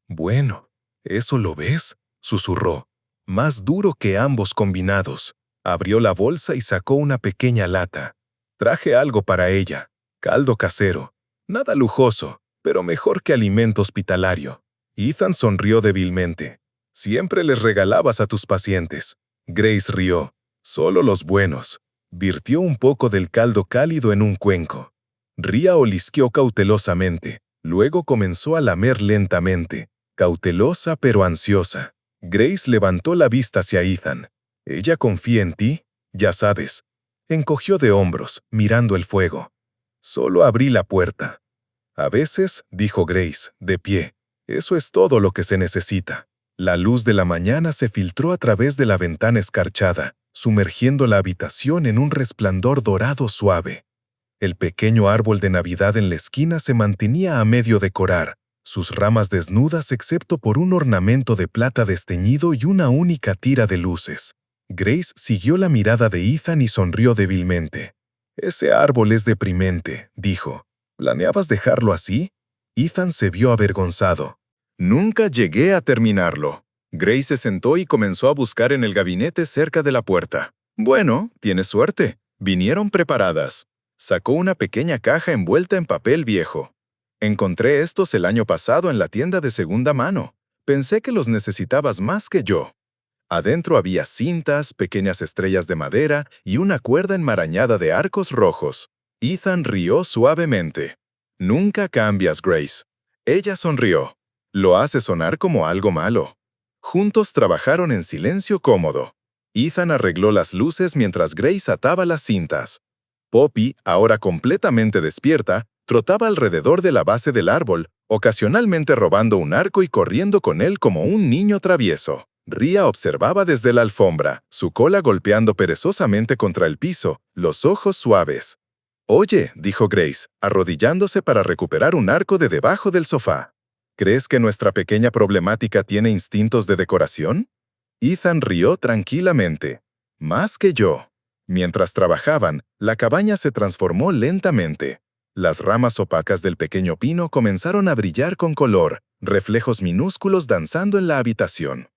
[SPEAKER 1] «Bueno, ¿eso lo ves?», susurró. Más duro que ambos combinados. Abrió la bolsa y sacó una pequeña lata. «Traje algo para ella. Caldo casero. Nada lujoso, pero mejor que alimento hospitalario. Ethan sonrió débilmente. Siempre les regalabas a tus pacientes. Grace rió. Solo los buenos. Virtió un poco del caldo cálido en un cuenco. Ria olisqueó cautelosamente. Luego comenzó a lamer lentamente, cautelosa pero ansiosa. Grace levantó la vista hacia Ethan. «¿Ella confía en ti? Ya sabes». Encogió de hombros, mirando el fuego. «Solo abrí la puerta». «A veces», dijo Grace, de pie. «Eso es todo lo que se necesita». La luz de la mañana se filtró a través de la ventana escarchada, sumergiendo la habitación en un resplandor dorado suave. El pequeño árbol de Navidad en la esquina se mantenía a medio decorar, sus ramas desnudas excepto por un ornamento de plata desteñido y una única tira de luces. Grace siguió la mirada de Ethan y sonrió débilmente. «Ese árbol es deprimente», dijo. «¿Planeabas dejarlo así?» Ethan se vio avergonzado. «Nunca llegué a terminarlo». Grace se sentó y comenzó a buscar en el gabinete cerca de la puerta. «Bueno, tienes suerte. Vinieron preparadas». Sacó una pequeña caja envuelta en papel viejo. «Encontré estos el año pasado en la tienda de segunda mano. Pensé que los necesitabas más que yo». Adentro había cintas, pequeñas estrellas de madera y una cuerda enmarañada de arcos rojos. Ethan rió suavemente. «Nunca cambias, Grace». Ella sonrió. «Lo hace sonar como algo malo». Juntos trabajaron en silencio cómodo. Ethan arregló las luces mientras Grace ataba las cintas. Poppy, ahora completamente despierta, trotaba alrededor de la base del árbol, ocasionalmente robando un arco y corriendo con él como un niño travieso. Ria observaba desde la alfombra, su cola golpeando perezosamente contra el piso, los ojos suaves. «Oye», dijo Grace, arrodillándose para recuperar un arco de debajo del sofá. «¿Crees que nuestra pequeña problemática tiene instintos de decoración?» Ethan rió tranquilamente. «Más que yo». Mientras trabajaban, la cabaña se transformó lentamente. Las ramas opacas del pequeño pino comenzaron a brillar con color, reflejos minúsculos danzando en la habitación.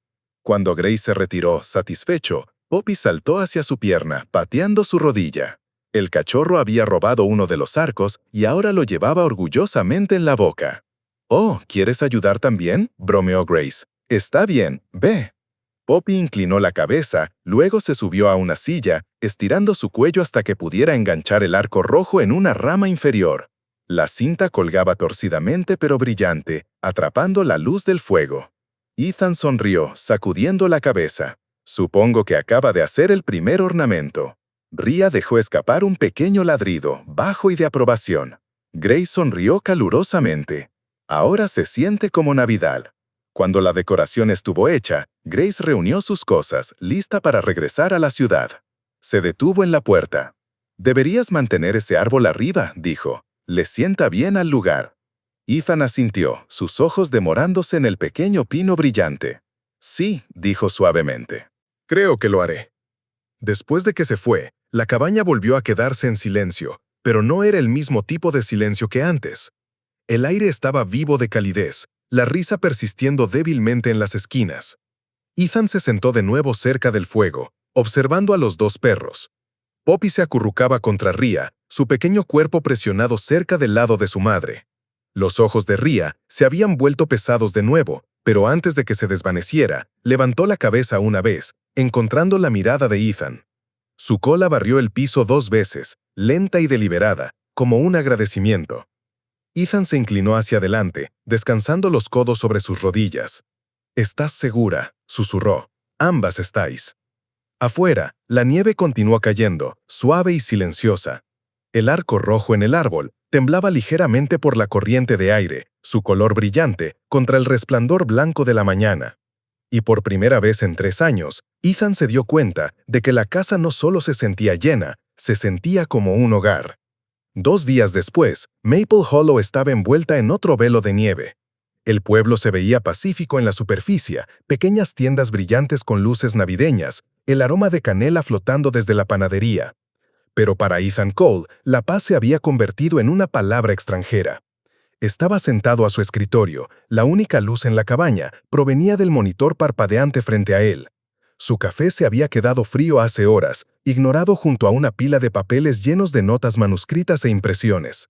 [SPEAKER 1] Cuando Grace se retiró, satisfecho, Poppy saltó hacia su pierna, pateando su rodilla. El cachorro había robado uno de los arcos y ahora lo llevaba orgullosamente en la boca. «Oh, ¿quieres ayudar también?», bromeó Grace. «Está bien, ve». Poppy inclinó la cabeza, luego se subió a una silla, estirando su cuello hasta que pudiera enganchar el arco rojo en una rama inferior. La cinta colgaba torcidamente pero brillante, atrapando la luz del fuego. Ethan sonrió, sacudiendo la cabeza. «Supongo que acaba de hacer el primer ornamento». Ria dejó escapar un pequeño ladrido, bajo y de aprobación. Grace sonrió calurosamente. «Ahora se siente como Navidad». Cuando la decoración estuvo hecha, Grace reunió sus cosas, lista para regresar a la ciudad. Se detuvo en la puerta. «Deberías mantener ese árbol arriba», dijo. «Le sienta bien al lugar». Ethan asintió, sus ojos demorándose en el pequeño pino brillante. «Sí», dijo suavemente. «Creo que lo haré». Después de que se fue, la cabaña volvió a quedarse en silencio, pero no era el mismo tipo de silencio que antes. El aire estaba vivo de calidez, la risa persistiendo débilmente en las esquinas. Ethan se sentó de nuevo cerca del fuego, observando a los dos perros. Poppy se acurrucaba contra Ria, su pequeño cuerpo presionado cerca del lado de su madre. Los ojos de Ria se habían vuelto pesados de nuevo, pero antes de que se desvaneciera, levantó la cabeza una vez, encontrando la mirada de Ethan. Su cola barrió el piso 2 veces, lenta y deliberada, como un agradecimiento. Ethan se inclinó hacia adelante, descansando los codos sobre sus rodillas. «¿Estás segura?», susurró. «Ambas estáis». Afuera, la nieve continuó cayendo, suave y silenciosa. El arco rojo en el árbol temblaba ligeramente por la corriente de aire, su color brillante contra el resplandor blanco de la mañana. Y por primera vez en 3 años, Ethan se dio cuenta de que la casa no solo se sentía llena, se sentía como un hogar. 2 días después, Maple Hollow estaba envuelta en otro velo de nieve. El pueblo se veía pacífico en la superficie, pequeñas tiendas brillantes con luces navideñas, el aroma de canela flotando desde la panadería. Pero para Ethan Cole, la paz se había convertido en una palabra extranjera. Estaba sentado a su escritorio, la única luz en la cabaña provenía del monitor parpadeante frente a él. Su café se había quedado frío hace horas, ignorado junto a una pila de papeles llenos de notas manuscritas e impresiones.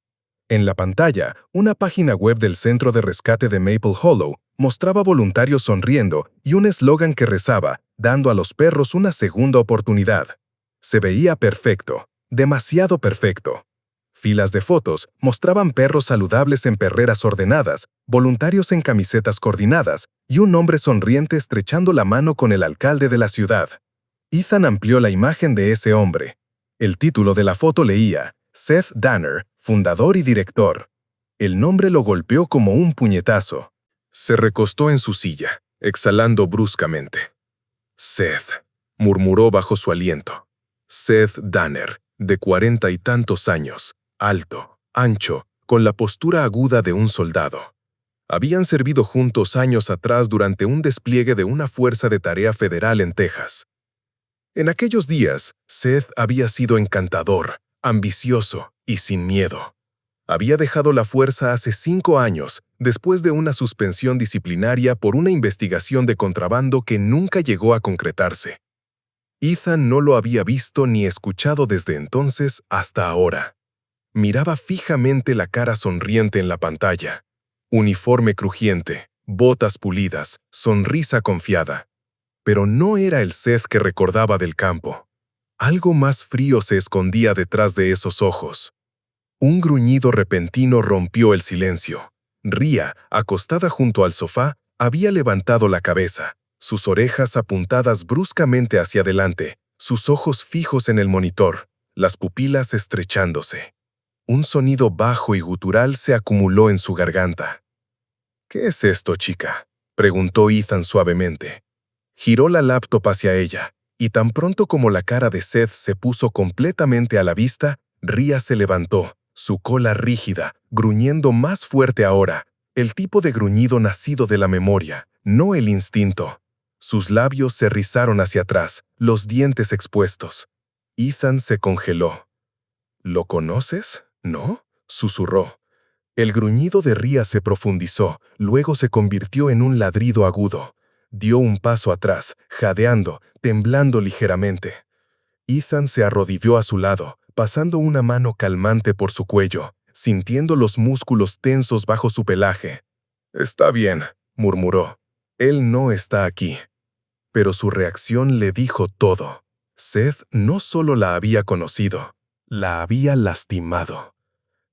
[SPEAKER 1] En la pantalla, una página web del Centro de Rescate de Maple Hollow mostraba voluntarios sonriendo y un eslogan que rezaba, dando a los perros una segunda oportunidad. Se veía perfecto, demasiado perfecto. Filas de fotos mostraban perros saludables en perreras ordenadas, voluntarios en camisetas coordinadas y un hombre sonriente estrechando la mano con el alcalde de la ciudad. Ethan amplió la imagen de ese hombre. El título de la foto leía, Seth Danner, fundador y director. El nombre lo golpeó como un puñetazo. Se recostó en su silla, exhalando bruscamente. Seth, murmuró bajo su aliento. Seth Danner, de 40 y tantos años, alto, ancho, con la postura aguda de un soldado. Habían servido juntos años atrás durante un despliegue de una fuerza de tarea federal en Texas. En aquellos días, Seth había sido encantador, ambicioso y sin miedo. Había dejado la fuerza hace 5 años, después de una suspensión disciplinaria por una investigación de contrabando que nunca llegó a concretarse. Ethan no lo había visto ni escuchado desde entonces hasta ahora. Miraba fijamente la cara sonriente en la pantalla. Uniforme crujiente, botas pulidas, sonrisa confiada. Pero no era el Seth que recordaba del campo. Algo más frío se escondía detrás de esos ojos. Un gruñido repentino rompió el silencio. Rhea, acostada junto al sofá, había levantado la cabeza, sus orejas apuntadas bruscamente hacia adelante, sus ojos fijos en el monitor, las pupilas estrechándose. Un sonido bajo y gutural se acumuló en su garganta. «¿Qué es esto, chica?», preguntó Ethan suavemente. Giró la laptop hacia ella, y tan pronto como la cara de Seth se puso completamente a la vista, Rhea se levantó, su cola rígida, gruñendo más fuerte ahora, el tipo de gruñido nacido de la memoria, no el instinto. Sus labios se rizaron hacia atrás, los dientes expuestos. Ethan se congeló. «¿Lo conoces? ¿No?», susurró. El gruñido de Rhea se profundizó, luego se convirtió en un ladrido agudo. Dio un paso atrás, jadeando, temblando ligeramente. Ethan se arrodilló a su lado, pasando una mano calmante por su cuello, sintiendo los músculos tensos bajo su pelaje. «Está bien», murmuró. «Él no está aquí». Pero su reacción le dijo todo. Seth no solo la había conocido, la había lastimado.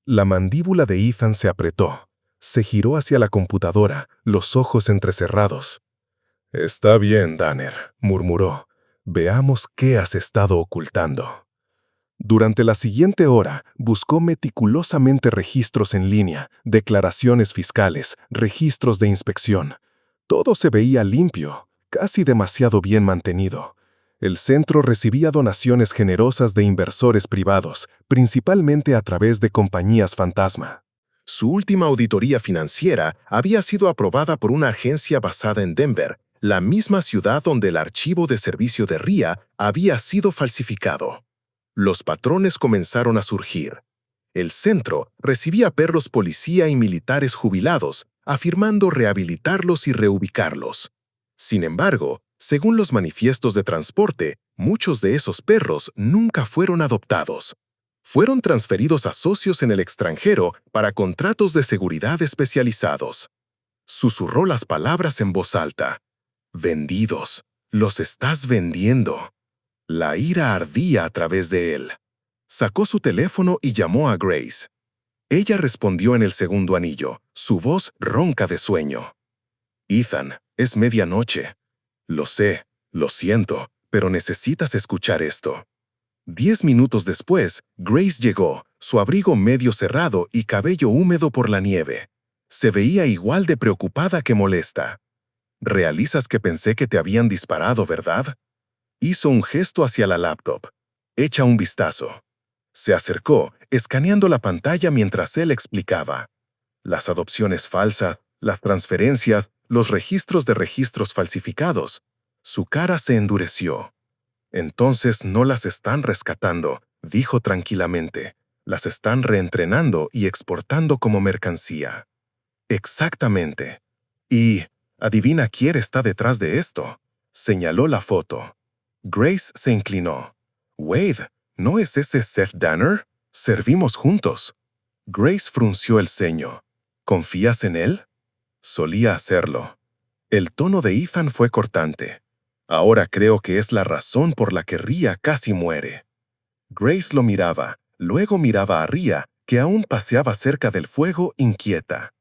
[SPEAKER 1] La mandíbula de Ethan se apretó. Se giró hacia la computadora, los ojos entrecerrados. «Está bien, Danner», murmuró. «Veamos qué has estado ocultando». Durante la siguiente hora, buscó meticulosamente registros en línea, declaraciones fiscales, registros de inspección. Todo se veía limpio, casi demasiado bien mantenido. El centro recibía donaciones generosas de inversores privados, principalmente a través de compañías fantasma. Su última auditoría financiera había sido aprobada por una agencia basada en Denver, la misma ciudad donde el archivo de servicio de Rhea había sido falsificado. Los patrones comenzaron a surgir. El centro recibía perros policía y militares jubilados, afirmando rehabilitarlos y reubicarlos. Sin embargo, según los manifiestos de transporte, muchos de esos perros nunca fueron adoptados. Fueron transferidos a socios en el extranjero para contratos de seguridad especializados. Susurró las palabras en voz alta. «Vendidos. Los estás vendiendo». La ira ardía a través de él. Sacó su teléfono y llamó a Grace. Ella respondió en el segundo anillo, su voz ronca de sueño. «Ethan, es medianoche. Lo sé, lo siento, pero necesitas escuchar esto». 10 minutos después, Grace llegó, su abrigo medio cerrado y cabello húmedo por la nieve. Se veía igual de preocupada que molesta. «Realizas que pensé que te habían disparado, ¿verdad?». Hizo un gesto hacia la laptop. «Echa un vistazo». Se acercó, escaneando la pantalla mientras él explicaba. Las adopciones falsas, las transferencias, los registros de registros falsificados. Su cara se endureció. «Entonces no las están rescatando», dijo tranquilamente. «Las están reentrenando y exportando como mercancía». «Exactamente. Y, adivina quién está detrás de esto», señaló la foto. Grace se inclinó. «Wade, ¿no es ese Seth Danner? Servimos juntos». Grace frunció el ceño. ¿Confías en él? Solía hacerlo. El tono de Ethan fue cortante. Ahora creo que es la razón por la que Rhea casi muere. Grace lo miraba, luego miraba a Rhea, que aún paseaba cerca del fuego inquieta.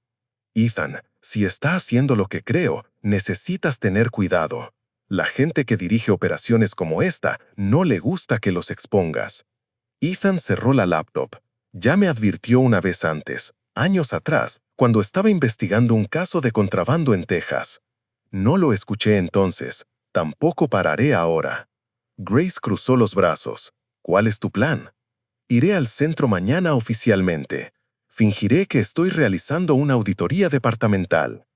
[SPEAKER 1] Ethan, si está haciendo lo que creo, necesitas tener cuidado. La gente que dirige operaciones como esta no le gusta que los expongas. Ethan cerró la laptop. Ya me advirtió una vez antes, años atrás, cuando estaba investigando un caso de contrabando en Texas. No lo escuché entonces. Tampoco pararé ahora. Grace cruzó los brazos. ¿Cuál es tu plan? Iré al centro mañana oficialmente. Fingiré que estoy realizando una auditoría departamental.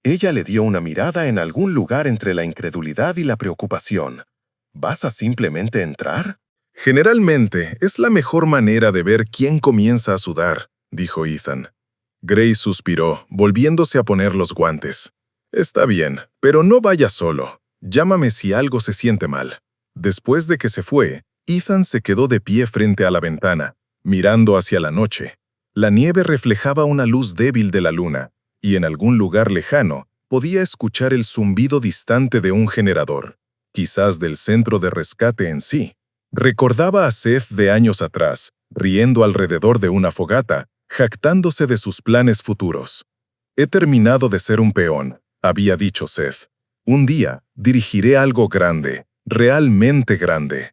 [SPEAKER 1] Ella le dio una mirada en algún lugar entre la incredulidad y la preocupación. ¿Vas a simplemente entrar? Generalmente es la mejor manera de ver quién comienza a sudar, dijo Ethan. Grace suspiró, volviéndose a poner los guantes. Está bien, pero no vaya solo. Llámame si algo se siente mal. Después de que se fue, Ethan se quedó de pie frente a la ventana, mirando hacia la noche. La nieve reflejaba una luz débil de la luna, y en algún lugar lejano podía escuchar el zumbido distante de un generador, quizás del centro de rescate en sí. Recordaba a Seth de años atrás, riendo alrededor de una fogata, jactándose de sus planes futuros. He terminado de ser un peón, había dicho Seth. Un día dirigiré algo grande, realmente grande.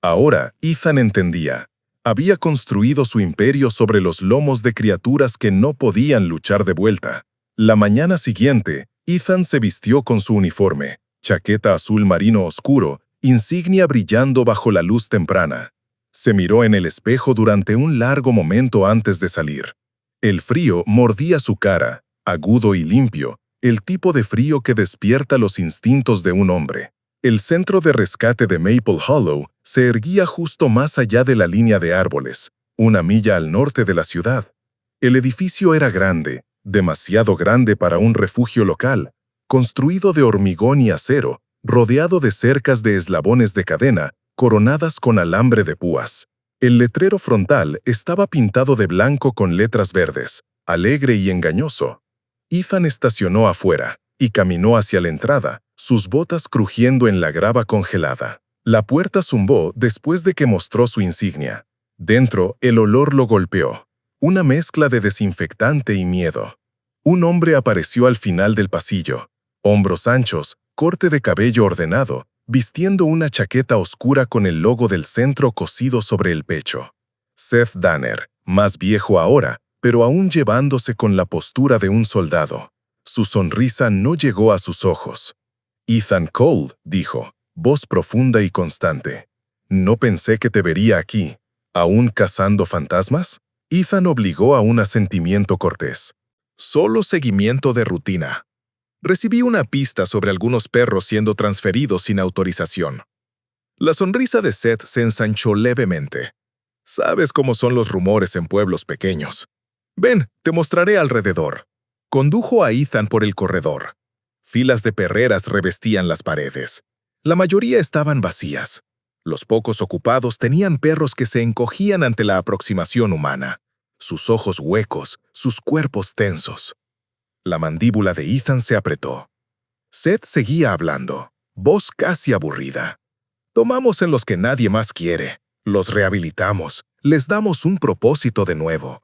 [SPEAKER 1] Ahora Ethan entendía. Había construido su imperio sobre los lomos de criaturas que no podían luchar de vuelta. La mañana siguiente, Ethan se vistió con su uniforme, chaqueta azul marino oscuro, insignia brillando bajo la luz temprana. Se miró en el espejo durante un largo momento antes de salir. El frío mordía su cara, agudo y limpio, el tipo de frío que despierta los instintos de un hombre. El centro de rescate de Maple Hollow se erguía justo más allá de la línea de árboles, una milla al norte de la ciudad. El edificio era grande, demasiado grande para un refugio local, construido de hormigón y acero, rodeado de cercas de eslabones de cadena, coronadas con alambre de púas. El letrero frontal estaba pintado de blanco con letras verdes, alegre y engañoso. Ethan estacionó afuera y caminó hacia la entrada, sus botas crujiendo en la grava congelada. La puerta zumbó después de que mostró su insignia. Dentro, el olor lo golpeó, una mezcla de desinfectante y miedo. Un hombre apareció al final del pasillo, hombros anchos, corte de cabello ordenado, vistiendo una chaqueta oscura con el logo del centro cosido sobre el pecho. Seth Danner, más viejo ahora, pero aún llevándose con la postura de un soldado. Su sonrisa no llegó a sus ojos. Ethan Cole, dijo, voz profunda y constante. No pensé que te vería aquí. ¿Aún cazando fantasmas? Ethan obligó a un asentimiento cortés. Solo seguimiento de rutina. Recibí una pista sobre algunos perros siendo transferidos sin autorización. La sonrisa de Seth se ensanchó levemente. Sabes cómo son los rumores en pueblos pequeños. Ven, te mostraré alrededor. Condujo a Ethan por el corredor. Filas de perreras revestían las paredes. La mayoría estaban vacías. Los pocos ocupados tenían perros que se encogían ante la aproximación humana. Sus ojos huecos, sus cuerpos tensos. La mandíbula de Ethan se apretó. Seth seguía hablando, voz casi aburrida. Tomamos en los que nadie más quiere, los rehabilitamos, les damos un propósito de nuevo.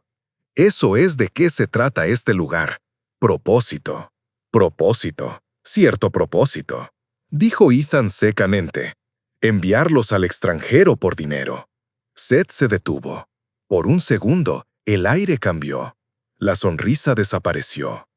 [SPEAKER 1] Eso es de qué se trata este lugar. Propósito. Propósito. Cierto propósito. Dijo Ethan secamente. Enviarlos al extranjero por dinero. Seth se detuvo. Por un segundo, el aire cambió. La sonrisa desapareció.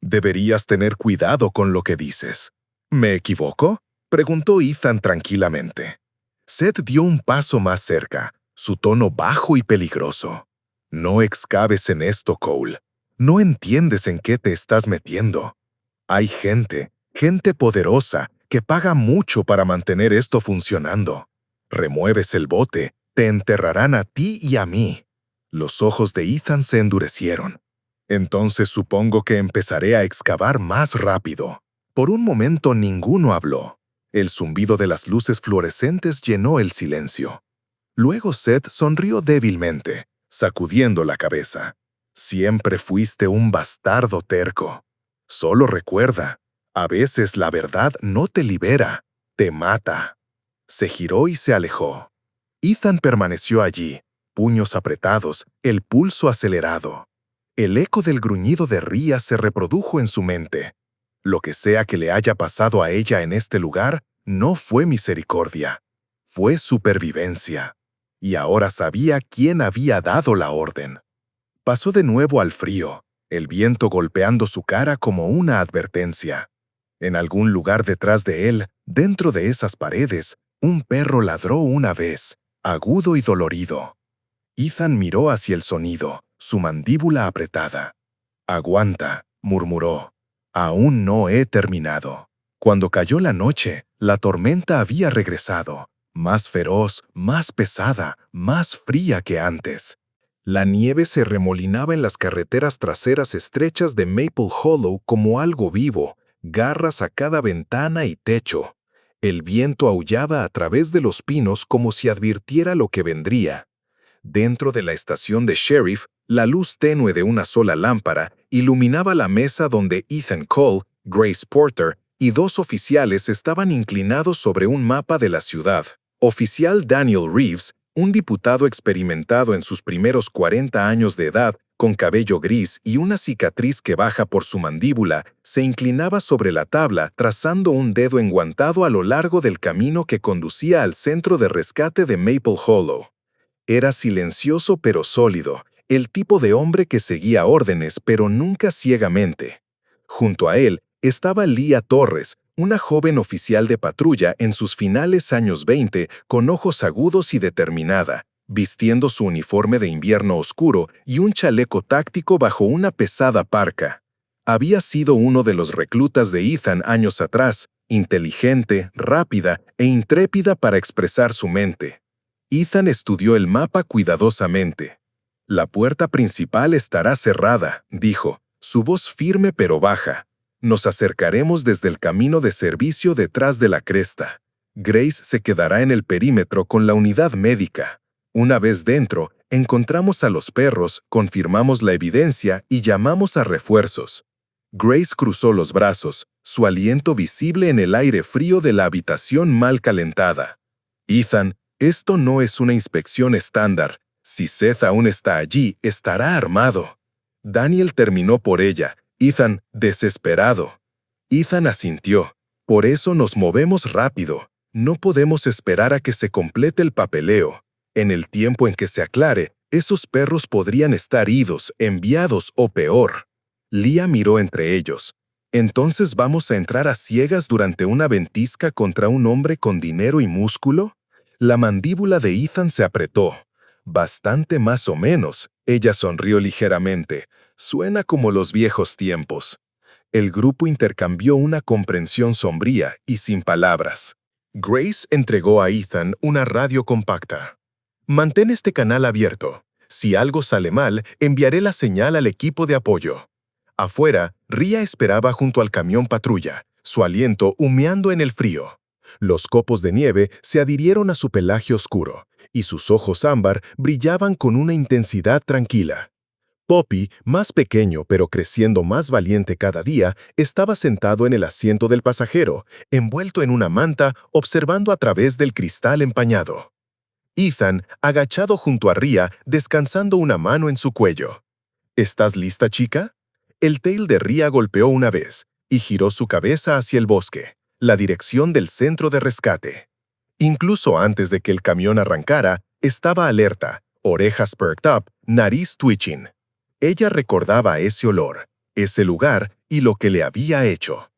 [SPEAKER 1] Deberías tener cuidado con lo que dices. ¿Me equivoco? Preguntó Ethan tranquilamente. Seth dio un paso más cerca, su tono bajo y peligroso. No excaves en esto, Cole. No entiendes en qué te estás metiendo. Hay gente poderosa, que paga mucho para mantener esto funcionando. Remueves el bote, te enterrarán a ti y a mí. Los ojos de Ethan se endurecieron. Entonces supongo que empezaré a excavar más rápido. Por un momento ninguno habló. El zumbido de las luces fluorescentes llenó el silencio. Luego Seth sonrió débilmente, sacudiendo la cabeza. Siempre fuiste un bastardo terco. Solo recuerda, a veces la verdad no te libera, te mata. Se giró y se alejó. Ethan permaneció allí, puños apretados, el pulso acelerado. El eco del gruñido de Rhea se reprodujo en su mente. Lo que sea que le haya pasado a ella en este lugar no fue misericordia, fue supervivencia. Y ahora sabía quién había dado la orden. Pasó de nuevo al frío, el viento golpeando su cara como una advertencia. En algún lugar detrás de él, dentro de esas paredes, un perro ladró una vez, agudo y dolorido. Ethan miró hacia el sonido, su mandíbula apretada. «Aguanta», murmuró. «Aún no he terminado». Cuando cayó la noche, la tormenta había regresado, más feroz, más pesada, más fría que antes. La nieve se remolinaba en las carreteras traseras estrechas de Maple Hollow como algo vivo, garras a cada ventana y techo. El viento aullaba a través de los pinos como si advirtiera lo que vendría. Dentro de la estación de sheriff, la luz tenue de una sola lámpara iluminaba la mesa donde Ethan Cole, Grace Porter y dos oficiales estaban inclinados sobre un mapa de la ciudad. Oficial Daniel Reeves, un diputado experimentado en sus primeros 40 años de edad, con cabello gris y una cicatriz que baja por su mandíbula, se inclinaba sobre la tabla trazando un dedo enguantado a lo largo del camino que conducía al centro de rescate de Maple Hollow. Era silencioso pero sólido, el tipo de hombre que seguía órdenes pero nunca ciegamente. Junto a él estaba Leah Torres, una joven oficial de patrulla en sus finales años 20, con ojos agudos y determinada, vistiendo su uniforme de invierno oscuro y un chaleco táctico bajo una pesada parca. Había sido uno de los reclutas de Ethan años atrás, inteligente, rápida e intrépida para expresar su mente. Ethan estudió el mapa cuidadosamente. «La puerta principal estará cerrada», dijo, su voz firme pero baja. «Nos acercaremos desde el camino de servicio detrás de la cresta. Grace se quedará en el perímetro con la unidad médica. Una vez dentro, encontramos a los perros, confirmamos la evidencia y llamamos a refuerzos». Grace cruzó los brazos, su aliento visible en el aire frío de la habitación mal calentada. «Ethan, esto no es una inspección estándar. Si Seth aún está allí, estará armado». Daniel terminó por ella, Ethan desesperado. Ethan asintió. «Por eso nos movemos rápido. No podemos esperar a que se complete el papeleo. En el tiempo en que se aclare, esos perros podrían estar idos, enviados o peor». Leah miró entre ellos. «¿Entonces vamos a entrar a ciegas durante una ventisca contra un hombre con dinero y músculo?» La mandíbula de Ethan se apretó. «Bastante más o menos», ella sonrió ligeramente. «Suena como los viejos tiempos». El grupo intercambió una comprensión sombría y sin palabras. Grace entregó a Ethan una radio compacta. «Mantén este canal abierto. Si algo sale mal, enviaré la señal al equipo de apoyo». Afuera, Rhea esperaba junto al camión patrulla, su aliento humeando en el frío. Los copos de nieve se adhirieron a su pelaje oscuro, y sus ojos ámbar brillaban con una intensidad tranquila. Poppy, más pequeño pero creciendo más valiente cada día, estaba sentado en el asiento del pasajero, envuelto en una manta, observando a través del cristal empañado. Ethan, agachado junto a Rhea, descansando una mano en su cuello. «¿Estás lista, chica?» El tail de Rhea golpeó una vez, y giró su cabeza hacia el bosque, la dirección del centro de rescate. Incluso antes de que el camión arrancara, estaba alerta, orejas perked up, nariz twitching. Ella recordaba ese olor, ese lugar y lo que le había hecho.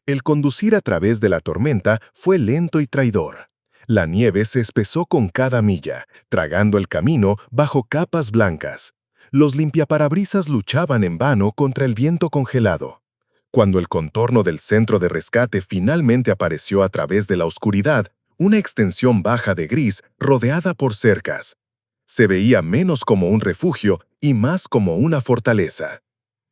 [SPEAKER 1] El conducir a través de la tormenta fue lento y traidor. La nieve se espesó con cada milla, tragando el camino bajo capas blancas. Los limpiaparabrisas luchaban en vano contra el viento congelado. Cuando el contorno del centro de rescate finalmente apareció a través de la oscuridad, una extensión baja de gris rodeada por cercas. Se veía menos como un refugio y más como una fortaleza.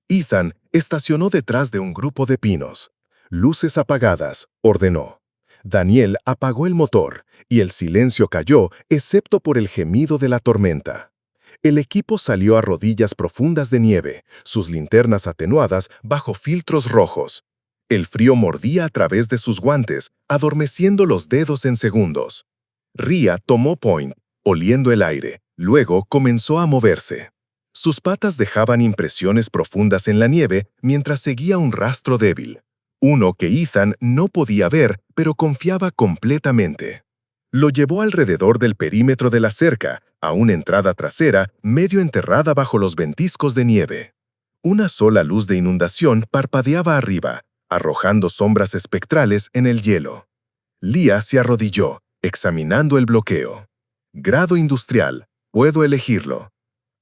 [SPEAKER 1] Ethan estacionó detrás de un grupo de pinos. «Luces apagadas», ordenó. Daniel apagó el motor, y el silencio cayó excepto por el gemido de la tormenta. El equipo salió a rodillas profundas de nieve, sus linternas atenuadas bajo filtros rojos. El frío mordía a través de sus guantes, adormeciendo los dedos en segundos. Rhea tomó point, oliendo el aire, luego comenzó a moverse. Sus patas dejaban impresiones profundas en la nieve mientras seguía un rastro débil. Uno que Ethan no podía ver, pero confiaba completamente. Lo llevó alrededor del perímetro de la cerca, a una entrada trasera medio enterrada bajo los ventiscos de nieve. Una sola luz de inundación parpadeaba arriba, arrojando sombras espectrales en el hielo. Leah se arrodilló, examinando el bloqueo. Grado industrial, puedo elegirlo.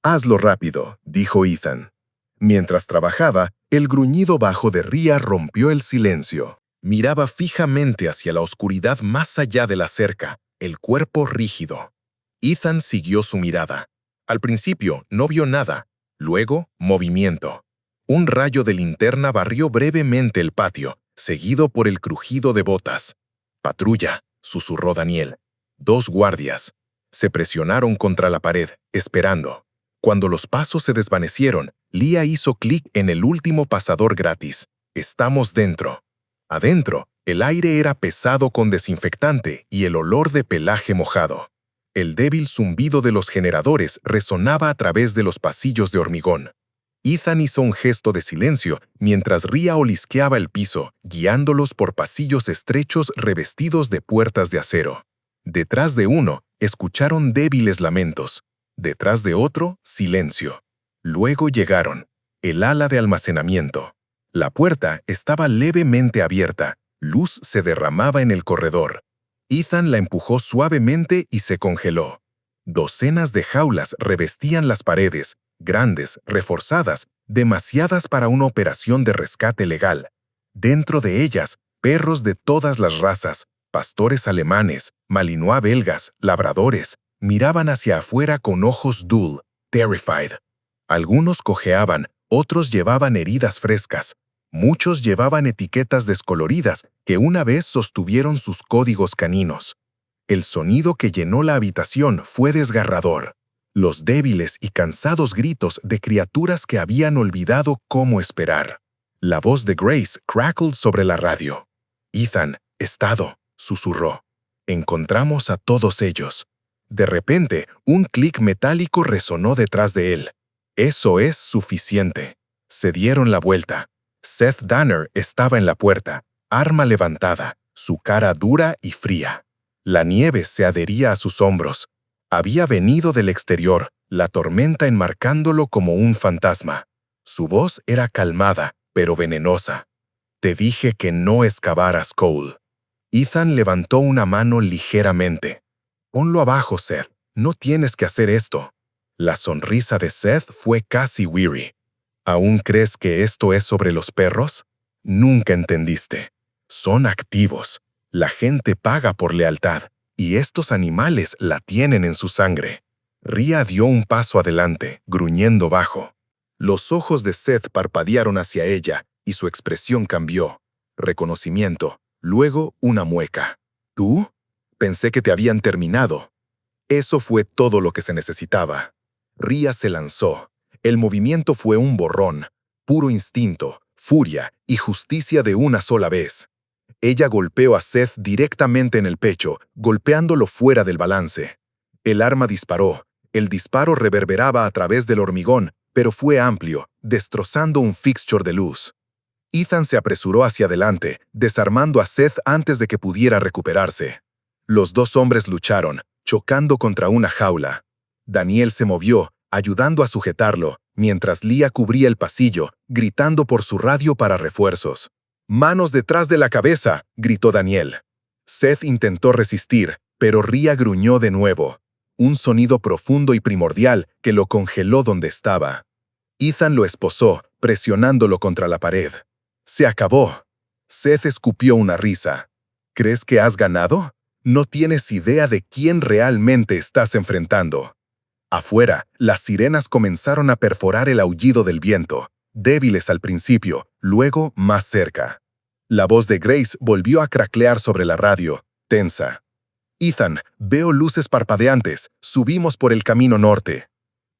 [SPEAKER 1] Hazlo rápido, dijo Ethan. Mientras trabajaba, el gruñido bajo de Rhea rompió el silencio. Miraba fijamente hacia la oscuridad más allá de la cerca, el cuerpo rígido. Ethan siguió su mirada. Al principio no vio nada, luego movimiento. Un rayo de linterna barrió brevemente el patio, seguido por el crujido de botas. «Patrulla», susurró Daniel. 2 guardias. Se presionaron contra la pared, esperando. Cuando los pasos se desvanecieron, Leah hizo clic en el último pasador gratis. «Estamos dentro». Adentro, el aire era pesado con desinfectante y el olor de pelaje mojado. El débil zumbido de los generadores resonaba a través de los pasillos de hormigón. Ethan hizo un gesto de silencio mientras Rhea olisqueaba el piso, guiándolos por pasillos estrechos revestidos de puertas de acero. Detrás de uno, escucharon débiles lamentos. Detrás de otro, silencio. Luego llegaron. El ala de almacenamiento. La puerta estaba levemente abierta. Luz se derramaba en el corredor. Ethan la empujó suavemente y se congeló. Docenas de jaulas revestían las paredes, grandes, reforzadas, demasiadas para una operación de rescate legal. Dentro de ellas, perros de todas las razas, pastores alemanes, malinois belgas, labradores, miraban hacia afuera con ojos dull, terrified. Algunos cojeaban, otros llevaban heridas frescas. Muchos llevaban etiquetas descoloridas que una vez sostuvieron sus códigos caninos. El sonido que llenó la habitación fue desgarrador. Los débiles y cansados gritos de criaturas que habían olvidado cómo esperar. La voz de Grace crackled sobre la radio. «Ethan, estado», susurró. «Encontramos a todos ellos». De repente, un clic metálico resonó detrás de él. «Eso es suficiente». Se dieron la vuelta. Seth Danner estaba en la puerta, arma levantada, su cara dura y fría. La nieve se adhería a sus hombros. Había venido del exterior, la tormenta enmarcándolo como un fantasma. Su voz era calmada, pero venenosa. «Te dije que no excavaras, Cole». Ethan levantó una mano ligeramente. «Ponlo abajo, Seth. No tienes que hacer esto». La sonrisa de Seth fue casi weary. «¿Aún crees que esto es sobre los perros? Nunca entendiste. Son activos. La gente paga por lealtad, y estos animales la tienen en su sangre». Rhea dio un paso adelante, gruñendo bajo. Los ojos de Seth parpadearon hacia ella, y su expresión cambió. Reconocimiento, luego una mueca. «¿Tú? Pensé que te habían terminado». Eso fue todo lo que se necesitaba. Rhea se lanzó. El movimiento fue un borrón, puro instinto, furia y justicia de una sola vez. Ella golpeó a Seth directamente en el pecho, golpeándolo fuera del balance. El arma disparó. El disparo reverberaba a través del hormigón, pero fue amplio, destrozando un fixture de luz. Ethan se apresuró hacia adelante, desarmando a Seth antes de que pudiera recuperarse. Los 2 hombres lucharon, chocando contra una jaula. Daniel se movió, ayudando a sujetarlo, mientras Leah cubría el pasillo, gritando por su radio para refuerzos. «¡Manos detrás de la cabeza!», gritó Daniel. Seth intentó resistir, pero Rhea gruñó de nuevo. Un sonido profundo y primordial que lo congeló donde estaba. Ethan lo esposó, presionándolo contra la pared. «Se acabó». Seth escupió una risa. «¿Crees que has ganado? No tienes idea de quién realmente estás enfrentando». Afuera, las sirenas comenzaron a perforar el aullido del viento, débiles al principio, luego más cerca. La voz de Grace volvió a craclear sobre la radio, tensa. «Ethan, veo luces parpadeantes. Subimos por el camino norte».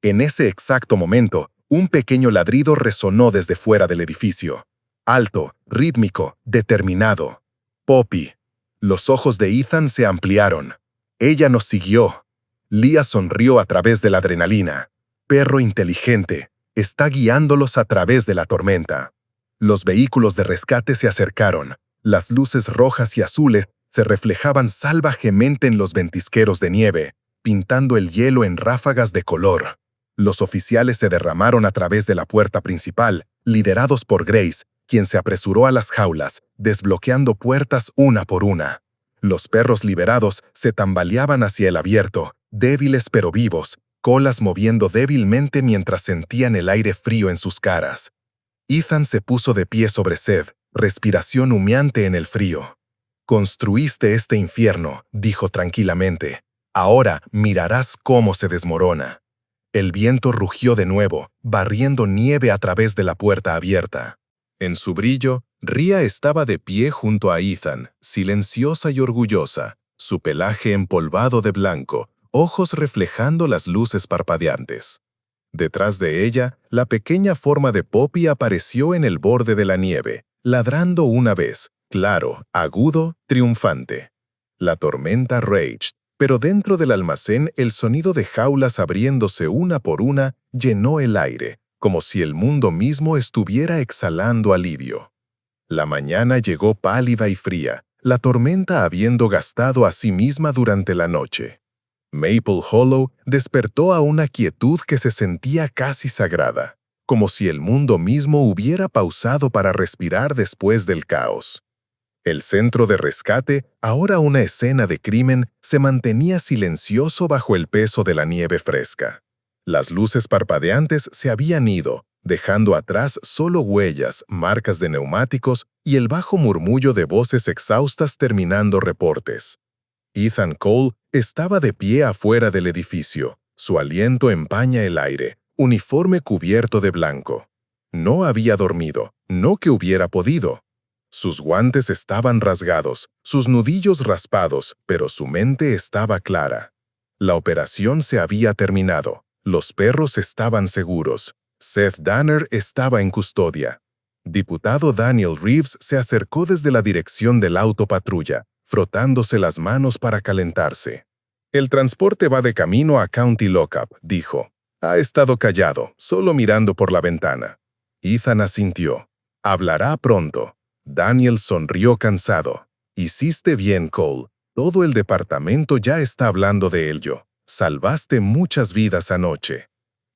[SPEAKER 2] En ese exacto momento, un pequeño ladrido resonó desde fuera del edificio. Alto, rítmico, determinado. Poppy. Los ojos de Ethan se ampliaron. Ella nos siguió. Leah sonrió a través de la adrenalina. Perro inteligente, está guiándolos a través de la tormenta. Los vehículos de rescate se acercaron. Las luces rojas y azules se reflejaban salvajemente en los ventisqueros de nieve, pintando el hielo en ráfagas de color. Los oficiales se derramaron a través de la puerta principal, liderados por Grace, quien se apresuró a las jaulas, desbloqueando puertas una por una. Los perros liberados se tambaleaban hacia el abierto, débiles pero vivos, colas moviendo débilmente mientras sentían el aire frío en sus caras. Ethan se puso de pie sobre Seth, respiración humeante en el frío. «Construiste este infierno», dijo tranquilamente. «Ahora mirarás cómo se desmorona». El viento rugió de nuevo, barriendo nieve a través de la puerta abierta.
[SPEAKER 1] En su brillo, Rhea estaba de pie junto a Ethan, silenciosa y orgullosa, su pelaje empolvado de blanco, ojos reflejando las luces parpadeantes. Detrás de ella, la pequeña forma de Poppy apareció en el borde de la nieve, ladrando una vez, claro, agudo, triunfante. La tormenta raged, pero dentro del almacén el sonido de jaulas abriéndose una por una llenó el aire, como si el mundo mismo estuviera exhalando alivio. La mañana llegó pálida y fría, la tormenta habiendo gastado a sí misma durante la noche. Maple Hollow despertó a una quietud que se sentía casi sagrada, como si el mundo mismo hubiera pausado para respirar después del caos. El centro de rescate, ahora una escena de crimen, se mantenía silencioso bajo el peso de la nieve fresca. Las luces parpadeantes se habían ido, dejando atrás solo huellas, marcas de neumáticos y el bajo murmullo de voces exhaustas terminando reportes. Ethan Cole estaba de pie afuera del edificio. Su aliento empaña el aire, uniforme cubierto de blanco. No había dormido, no que hubiera podido. Sus guantes estaban rasgados, sus nudillos raspados, pero su mente estaba clara. La operación se había terminado. Los perros estaban seguros. Seth Danner estaba en custodia. Diputado Daniel Reeves se acercó desde la dirección del auto patrulla, frotándose las manos para calentarse. «El transporte va de camino a County Lockup», dijo. «Ha estado callado, solo mirando por la ventana». Ethan asintió. «Hablará pronto». Daniel sonrió cansado. «Hiciste bien, Cole. Todo el departamento ya está hablando de ello. Salvaste muchas vidas anoche».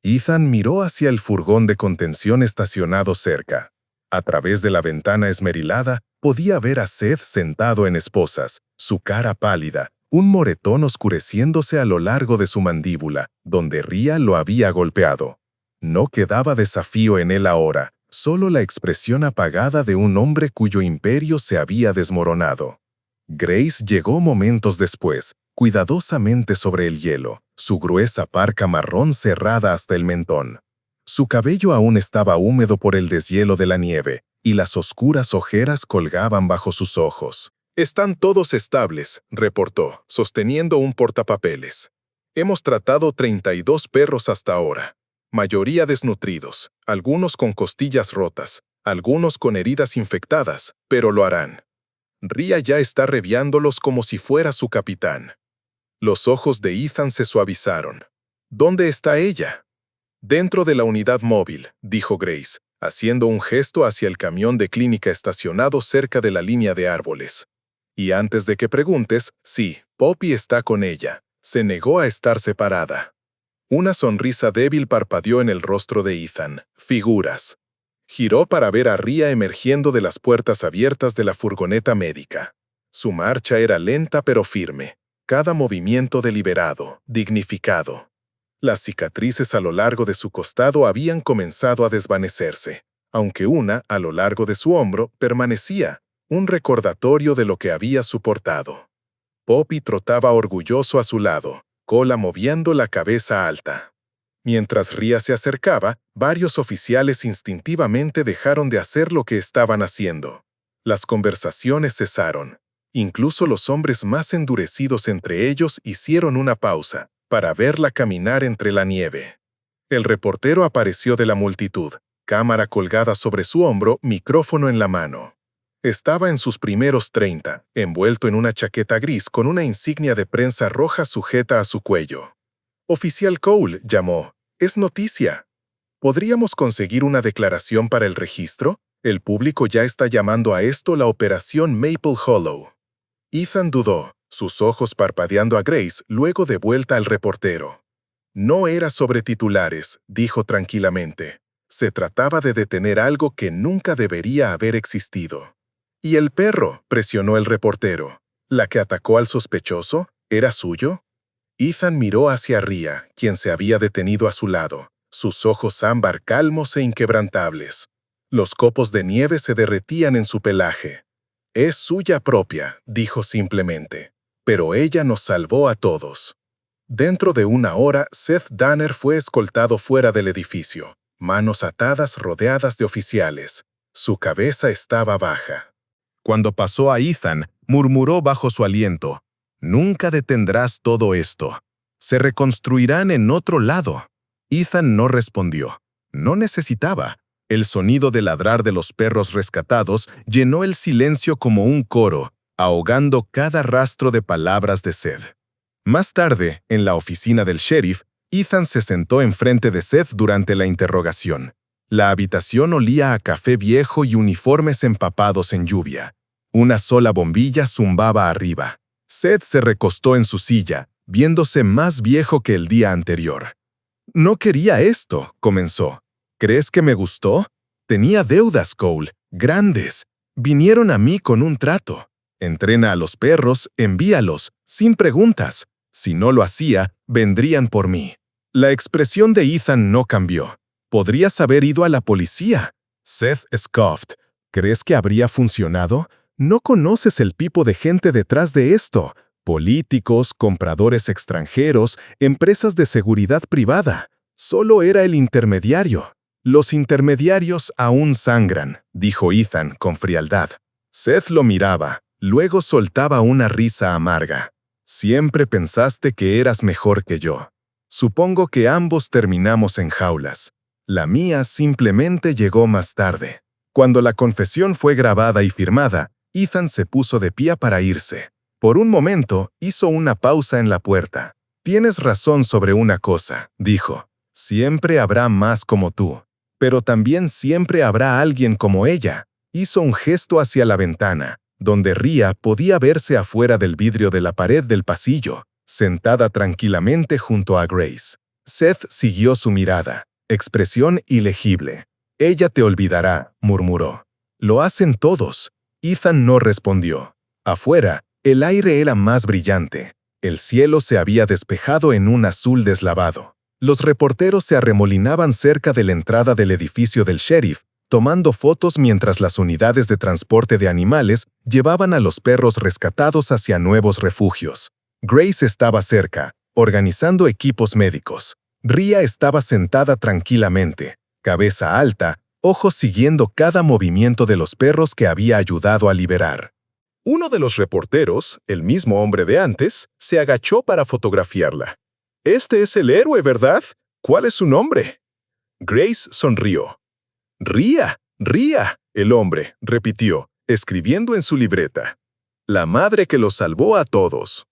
[SPEAKER 1] Ethan miró hacia el furgón de contención estacionado cerca. A través de la ventana esmerilada, podía ver a Seth sentado en esposas, su cara pálida, un moretón oscureciéndose a lo largo de su mandíbula, donde Rhea lo había golpeado. No quedaba desafío en él ahora, solo la expresión apagada de un hombre cuyo imperio se había desmoronado. Grace llegó momentos después, cuidadosamente sobre el hielo, su gruesa parca marrón cerrada hasta el mentón. Su cabello aún estaba húmedo por el deshielo de la nieve, y las oscuras ojeras colgaban bajo sus ojos. «Están todos estables», reportó, sosteniendo un portapapeles. «Hemos tratado 32 perros hasta ahora, mayoría desnutridos, algunos con costillas rotas, algunos con heridas infectadas, pero lo harán». Rhea ya está reviándolos como si fuera su capitán. Los ojos de Ethan se suavizaron. «¿Dónde está ella?» «Dentro de la unidad móvil», dijo Grace, haciendo un gesto hacia el camión de clínica estacionado cerca de la línea de árboles. «Y antes de que preguntes, sí, Poppy está con ella. Se negó a estar separada». Una sonrisa débil parpadeó en el rostro de Ethan. Figuras. Giró para ver a Rhea emergiendo de las puertas abiertas de la furgoneta médica. Su marcha era lenta pero firme, cada movimiento deliberado, dignificado. Las cicatrices a lo largo de su costado habían comenzado a desvanecerse, aunque una, a lo largo de su hombro, permanecía, un recordatorio de lo que había soportado. Poppy trotaba orgulloso a su lado, cola moviendo la cabeza alta. Mientras Rhea se acercaba, varios oficiales instintivamente dejaron de hacer lo que estaban haciendo. Las conversaciones cesaron. Incluso los hombres más endurecidos entre ellos hicieron una pausa, para verla caminar entre la nieve. El reportero apareció de la multitud, cámara colgada sobre su hombro, micrófono en la mano. Estaba en sus primeros 30, envuelto en una chaqueta gris con una insignia de prensa roja sujeta a su cuello. «Oficial Cole», llamó. «Es noticia. ¿Podríamos conseguir una declaración para el registro? El público ya está llamando a esto la Operación Maple Hollow». Ethan dudó, sus ojos parpadeando a Grace, luego de vuelta al reportero. «No era sobre titulares», dijo tranquilamente. «Se trataba de detener algo que nunca debería haber existido». «¿Y el perro?», presionó el reportero. «¿La que atacó al sospechoso? ¿Era suyo?». Ethan miró hacia Rhea, quien se había detenido a su lado, sus ojos ámbar calmos e inquebrantables. Los copos de nieve se derretían en su pelaje. «Es suya propia», dijo simplemente. «Pero ella nos salvó a todos». Dentro de una hora, Seth Danner fue escoltado fuera del edificio, manos atadas rodeadas de oficiales. Su cabeza estaba baja. Cuando pasó a Ethan, murmuró bajo su aliento: «Nunca detendrás todo esto. Se reconstruirán en otro lado». Ethan no respondió. No necesitaba. El sonido de ladrar de los perros rescatados llenó el silencio como un coro, ahogando cada rastro de palabras de Seth. Más tarde, en la oficina del sheriff, Ethan se sentó enfrente de Seth durante la interrogación. La habitación olía a café viejo y uniformes empapados en lluvia. Una sola bombilla zumbaba arriba. Seth se recostó en su silla, viéndose más viejo que el día anterior. «No quería esto», comenzó. «¿Crees que me gustó? Tenía deudas, Cole, grandes. Vinieron a mí con un trato. Entrena a los perros, envíalos, sin preguntas. Si no lo hacía, vendrían por mí». La expresión de Ethan no cambió. «Podrías haber ido a la policía». Seth scoffed. «¿Crees que habría funcionado? No conoces el tipo de gente detrás de esto. Políticos, compradores extranjeros, empresas de seguridad privada. Solo era el intermediario». «Los intermediarios aún sangran», dijo Ethan con frialdad. Seth lo miraba, luego soltaba una risa amarga. «Siempre pensaste que eras mejor que yo. Supongo que ambos terminamos en jaulas. La mía simplemente llegó más tarde». Cuando la confesión fue grabada y firmada, Ethan se puso de pie para irse. Por un momento, hizo una pausa en la puerta. «Tienes razón sobre una cosa», dijo. «Siempre habrá más como tú. Pero también siempre habrá alguien como ella». Hizo un gesto hacia la ventana, donde Rhea podía verse afuera del vidrio de la pared del pasillo, sentada tranquilamente junto a Grace. Seth siguió su mirada, expresión ilegible. «Ella te olvidará», murmuró. «Lo hacen todos». Ethan no respondió. Afuera, el aire era más brillante. El cielo se había despejado en un azul deslavado. Los reporteros se arremolinaban cerca de la entrada del edificio del sheriff, tomando fotos mientras las unidades de transporte de animales llevaban a los perros rescatados hacia nuevos refugios. Grace estaba cerca, organizando equipos médicos. Rhea estaba sentada tranquilamente, cabeza alta, ojos siguiendo cada movimiento de los perros que había ayudado a liberar. Uno de los reporteros, el mismo hombre de antes, se agachó para fotografiarla. «Este es el héroe, ¿verdad? ¿Cuál es su nombre?». Grace sonrió. «Rhea, Rhea», el hombre repitió, escribiendo en su libreta. «La madre que los salvó a todos».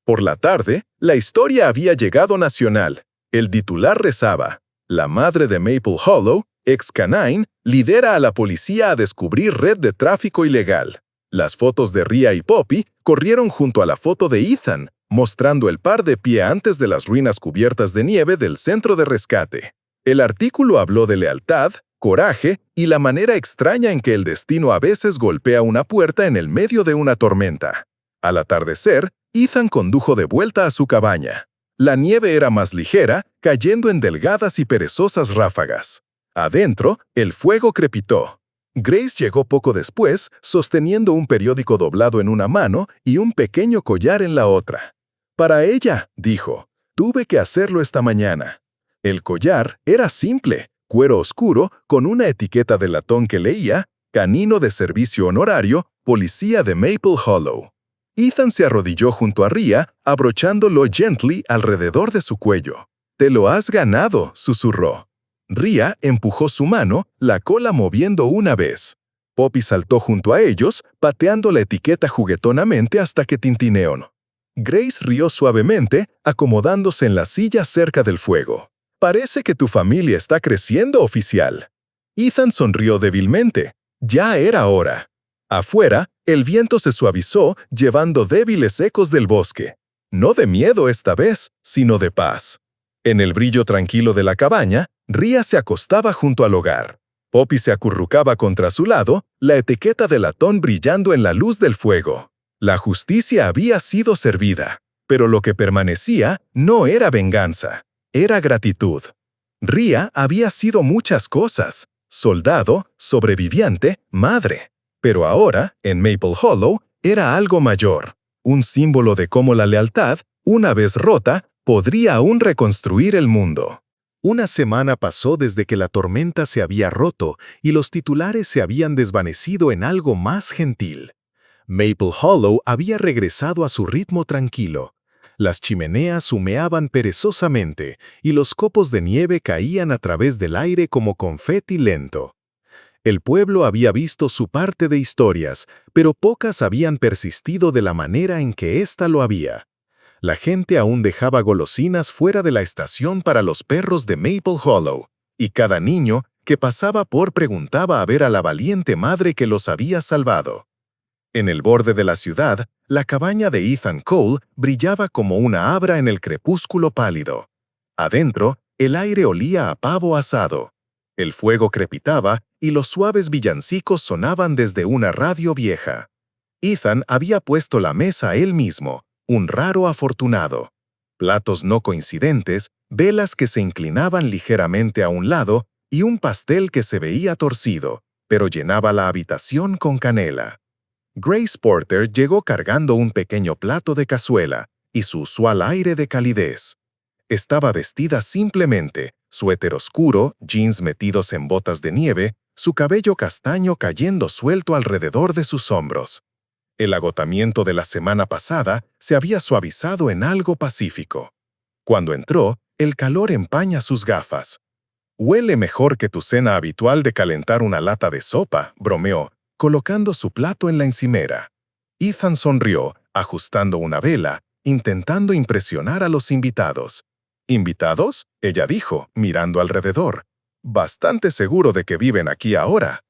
[SPEAKER 1] Por la tarde, la historia había llegado nacional. El titular rezaba: «La madre de Maple Hollow, ex-canine, lidera a la policía a descubrir red de tráfico ilegal». Las fotos de Rhea y Poppy corrieron junto a la foto de Ethan, mostrando el par de pie antes de las ruinas cubiertas de nieve del centro de rescate. El artículo habló de lealtad, coraje y la manera extraña en que el destino a veces golpea una puerta en el medio de una tormenta. Al atardecer, Ethan condujo de vuelta a su cabaña. La nieve era más ligera, cayendo en delgadas y perezosas ráfagas. Adentro, el fuego crepitó. Grace llegó poco después, sosteniendo un periódico doblado en una mano y un pequeño collar en la otra. «Para ella», dijo, «tuve que hacerlo esta mañana». El collar era simple, cuero oscuro, con una etiqueta de latón que leía: «Canino de servicio honorario, policía de Maple Hollow». Ethan se arrodilló junto a Rhea, abrochándolo gently alrededor de su cuello.
[SPEAKER 2] «Te lo has ganado», susurró. Ria empujó su mano, la cola moviendo una vez. Poppy saltó junto a ellos, pateando la etiqueta juguetonamente hasta que tintineó. Grace rió suavemente, acomodándose en la silla cerca del fuego. «Parece que tu familia está creciendo, oficial». Ethan sonrió débilmente. Ya era hora. Afuera, el viento se suavizó, llevando débiles ecos del bosque. No de miedo esta vez, sino de paz. En el brillo tranquilo de la cabaña, Ria se acostaba junto al hogar. Poppy se acurrucaba contra su lado, la etiqueta de latón brillando en la luz del fuego. La justicia había sido servida, pero lo que permanecía no era venganza, era gratitud. Ria había sido muchas cosas: soldado, sobreviviente, madre. Pero ahora, en Maple Hollow, era algo mayor, un símbolo de cómo la lealtad, una vez rota, podría aún reconstruir el mundo. Una semana pasó desde que la tormenta se había roto y los titulares se habían desvanecido en algo más gentil. Maple Hollow había regresado a su ritmo tranquilo. Las chimeneas humeaban perezosamente y los copos de nieve caían a través del aire como confeti lento. El pueblo había visto su parte de historias, pero pocas habían persistido de la manera en que ésta lo había. La gente aún dejaba golosinas fuera de la estación para los perros de Maple Hollow, y cada niño que pasaba por preguntaba a ver a la valiente madre que los había salvado. En el borde de la ciudad, la cabaña de Ethan Cole brillaba como una abra en el crepúsculo pálido. Adentro, el aire olía a pavo asado. El fuego crepitaba y los suaves villancicos sonaban desde una radio vieja. Ethan había puesto la mesa él mismo, un raro afortunado. Platos no coincidentes, velas que se inclinaban ligeramente a un lado y un pastel que se veía torcido, pero llenaba la habitación con canela. Grace Porter llegó cargando un pequeño plato de cazuela y su usual aire de calidez. Estaba vestida simplemente, suéter oscuro, jeans metidos en botas de nieve, su cabello castaño cayendo suelto alrededor de sus hombros. El agotamiento de la semana pasada se había suavizado en algo pacífico. Cuando entró, el calor empaña sus gafas. «Huele mejor que tu cena habitual de calentar una lata de sopa», bromeó, colocando su plato en la encimera. Ethan sonrió, ajustando una vela, intentando impresionar a los invitados. «¿Invitados?», ella dijo, mirando alrededor. «Bastante seguro de que viven aquí ahora».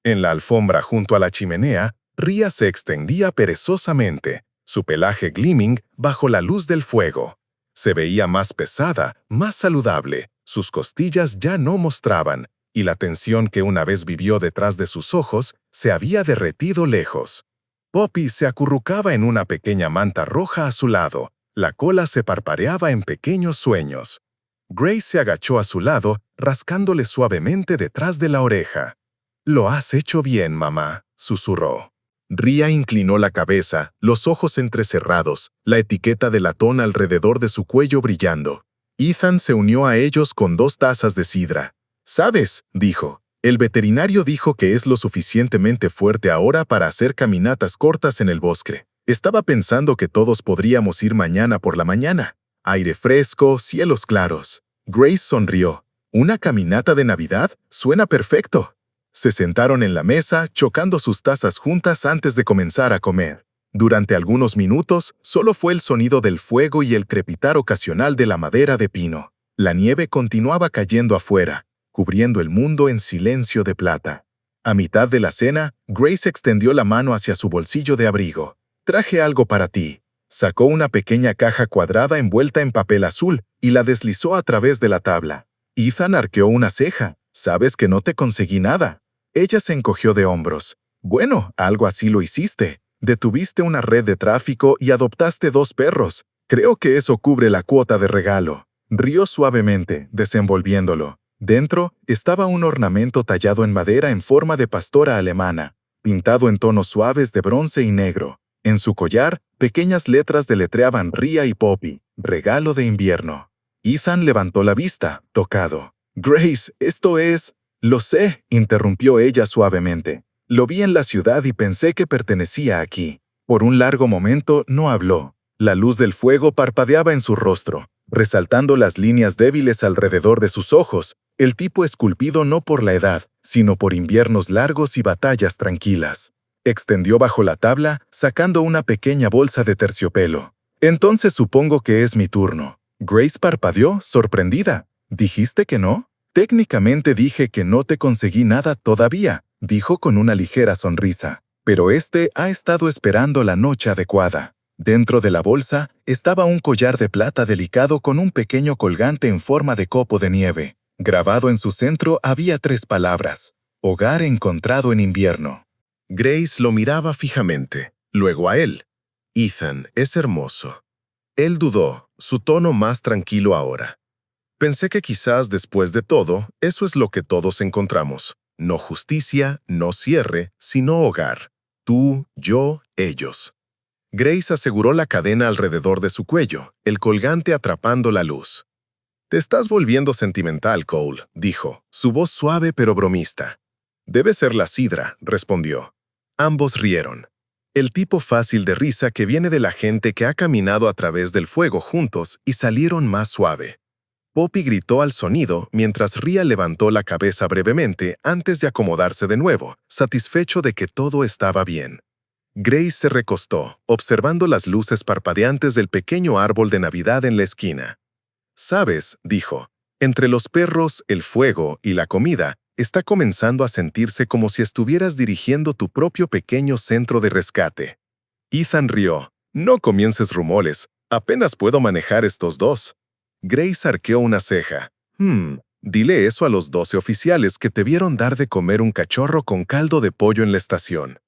[SPEAKER 2] En la alfombra junto a la chimenea, Ria se extendía perezosamente, su pelaje gleaming bajo la luz del fuego. Se veía más pesada, más saludable, sus costillas ya no mostraban, y la tensión que una vez vivió detrás de sus ojos se había derretido lejos. Poppy se acurrucaba en una pequeña manta roja a su lado, la cola se parpadeaba en pequeños sueños. Grace se agachó a su lado, rascándole suavemente detrás de la oreja. «Lo has hecho bien, mamá», susurró. Ria inclinó la cabeza, los ojos entrecerrados, la etiqueta de latón alrededor de su cuello brillando. Ethan se unió a ellos con 2 tazas de sidra. «¿Sabes?», dijo. «El veterinario dijo que es lo suficientemente fuerte ahora para hacer caminatas cortas en el bosque. Estaba pensando que todos podríamos ir mañana por la mañana. Aire fresco, cielos claros». Grace sonrió. «¿Una caminata de Navidad? Suena perfecto». Se sentaron en la mesa, chocando sus tazas juntas antes de comenzar a comer. Durante algunos minutos, solo fue el sonido del fuego y el crepitar ocasional de la madera de pino. La nieve continuaba cayendo afuera, cubriendo el mundo en silencio de plata. A mitad de la cena, Grace extendió la mano hacia su bolsillo de abrigo. «Traje algo para ti». Sacó una pequeña caja cuadrada envuelta en papel azul y la deslizó a través de la tabla. Ethan arqueó una ceja. «¿Sabes que no te conseguí nada?» Ella se encogió de hombros. «Bueno, algo así lo hiciste. Detuviste una red de tráfico y adoptaste 2 perros. Creo que eso cubre la cuota de regalo». Rió suavemente, desenvolviéndolo. Dentro estaba un ornamento tallado en madera en forma de pastora alemana, pintado en tonos suaves de bronce y negro. En su collar, pequeñas letras deletreaban Ria y Poppy, regalo de invierno. Ethan levantó la vista, tocado. «Grace, esto es...» «Lo sé», interrumpió ella suavemente. «Lo vi en la ciudad y pensé que pertenecía aquí». Por un largo momento no habló. La luz del fuego parpadeaba en su rostro. resaltando las líneas débiles alrededor de sus ojos, el tipo esculpido no por la edad, sino por inviernos largos y batallas tranquilas. Extendió bajo la tabla, sacando una pequeña bolsa de terciopelo. «Entonces supongo que es mi turno». Grace parpadeó, sorprendida. «¿Dijiste que no?» «Técnicamente dije que no te conseguí nada todavía», dijo con una ligera sonrisa. «Pero este ha estado esperando la noche adecuada». Dentro de la bolsa estaba un collar de plata delicado con un pequeño colgante en forma de copo de nieve. Grabado en su centro había 3 palabras: «Hogar encontrado en invierno».
[SPEAKER 1] Grace lo miraba fijamente, luego a él. «Ethan, es hermoso». Él dudó, su tono más tranquilo ahora. «Pensé que quizás después de todo, eso es lo que todos encontramos. No justicia, no cierre, sino hogar. Tú, yo, ellos». Grace aseguró la cadena alrededor de su cuello, el colgante atrapando la luz. «Te estás volviendo sentimental, Cole», dijo, su voz suave pero bromista. «Debe ser la sidra», respondió. Ambos rieron. El tipo fácil de risa que viene de la gente que ha caminado a través del fuego juntos y salieron más suave. Poppy gritó al sonido mientras Rhea levantó la cabeza brevemente antes de acomodarse de nuevo, satisfecho de que todo estaba bien. Grace se recostó, observando las luces parpadeantes del pequeño árbol de Navidad en la esquina. «Sabes», dijo, «entre los perros, el fuego y la comida, está comenzando a sentirse como si estuvieras dirigiendo tu propio pequeño centro de rescate». Ethan rió. «No comiences rumores, apenas puedo manejar estos 2». Grace arqueó una ceja. Dile eso a los 12 oficiales que te vieron dar de comer un cachorro con caldo de pollo en la estación».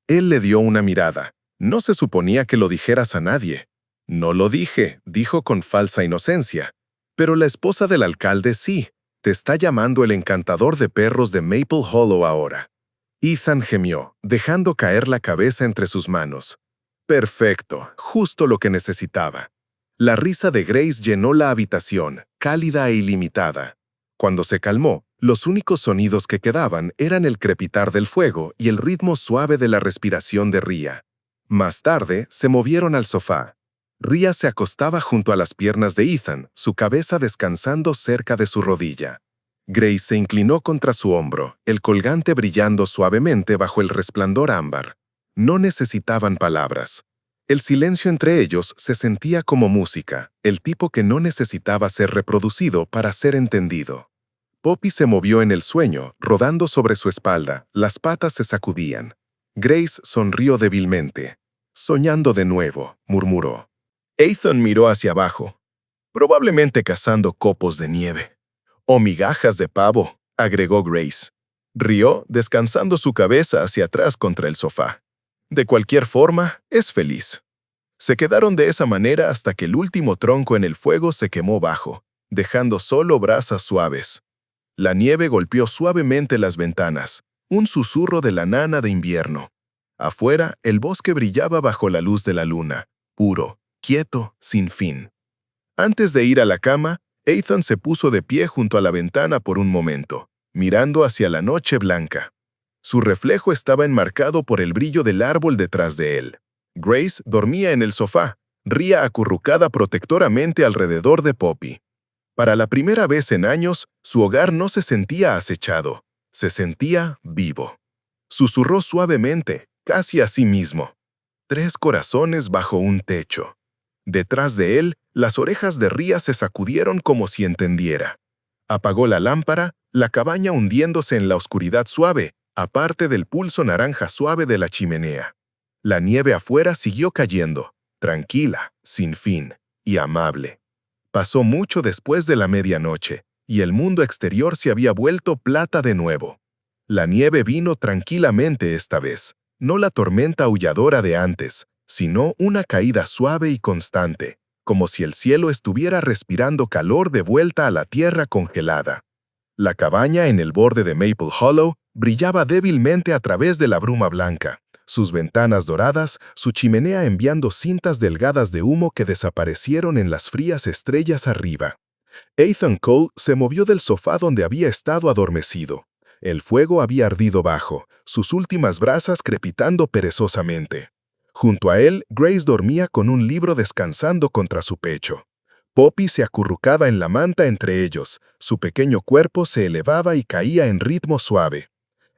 [SPEAKER 1] Él le dio una mirada. «No se suponía que lo dijeras a nadie». «No lo dije», dijo con falsa inocencia. «Pero la esposa del alcalde sí. Te está llamando el encantador de perros de Maple Hollow ahora». Ethan gemió, dejando caer la cabeza entre sus manos. «Perfecto, justo lo que necesitaba». La risa de Grace llenó la habitación, cálida e ilimitada. Cuando se calmó, los únicos sonidos que quedaban eran el crepitar del fuego y el ritmo suave de la respiración de Rhea. Más tarde, se movieron al sofá. Rhea se acostaba junto a las piernas de Ethan, su cabeza descansando cerca de su rodilla. Grace se inclinó contra su hombro, el colgante brillando suavemente bajo el resplandor ámbar. No necesitaban palabras. El silencio entre ellos se sentía como música, el tipo que no necesitaba ser reproducido para ser entendido. Poppy se movió en el sueño, rodando sobre su espalda, las patas se sacudían. Grace sonrió débilmente. «Soñando de nuevo», murmuró. Ethan miró hacia abajo, probablemente cazando copos de nieve. «O migajas de pavo», agregó Grace. Rió, descansando su cabeza hacia atrás contra el sofá. «De cualquier forma, es feliz». Se quedaron de esa manera hasta que el último tronco en el fuego se quemó bajo, dejando solo brasas suaves. La nieve golpeó suavemente las ventanas, un susurro de la nana de invierno. Afuera, el bosque brillaba bajo la luz de la luna, puro, quieto, sin fin. Antes de ir a la cama, Ethan se puso de pie junto a la ventana por un momento, mirando hacia la noche blanca. Su reflejo estaba enmarcado por el brillo del árbol detrás de él. Grace dormía en el sofá, Rhea acurrucada protectoramente alrededor de Poppy. Para la primera vez en años, su hogar no se sentía acechado, se sentía vivo. Susurró suavemente, casi a sí mismo. 3 corazones bajo un techo. Detrás de él, las orejas de Rhea se sacudieron como si entendiera. Apagó la lámpara, la cabaña hundiéndose en la oscuridad suave, aparte del pulso naranja suave de la chimenea. La nieve afuera siguió cayendo, tranquila, sin fin, y amable. Pasó mucho después de la medianoche, y el mundo exterior se había vuelto plata de nuevo. La nieve vino tranquilamente esta vez, no la tormenta aulladora de antes, sino una caída suave y constante, como si el cielo estuviera respirando calor de vuelta a la tierra congelada. La cabaña en el borde de Maple Hollow brillaba débilmente a través de la bruma blanca, sus ventanas doradas, su chimenea enviando cintas delgadas de humo que desaparecieron en las frías estrellas arriba. Ethan Cole se movió del sofá donde había estado adormecido. El fuego había ardido bajo, sus últimas brasas crepitando perezosamente. Junto a él, Grace dormía con un libro descansando contra su pecho.
[SPEAKER 2] Poppy se acurrucaba en la manta entre ellos. Su pequeño cuerpo se elevaba y caía en ritmo suave.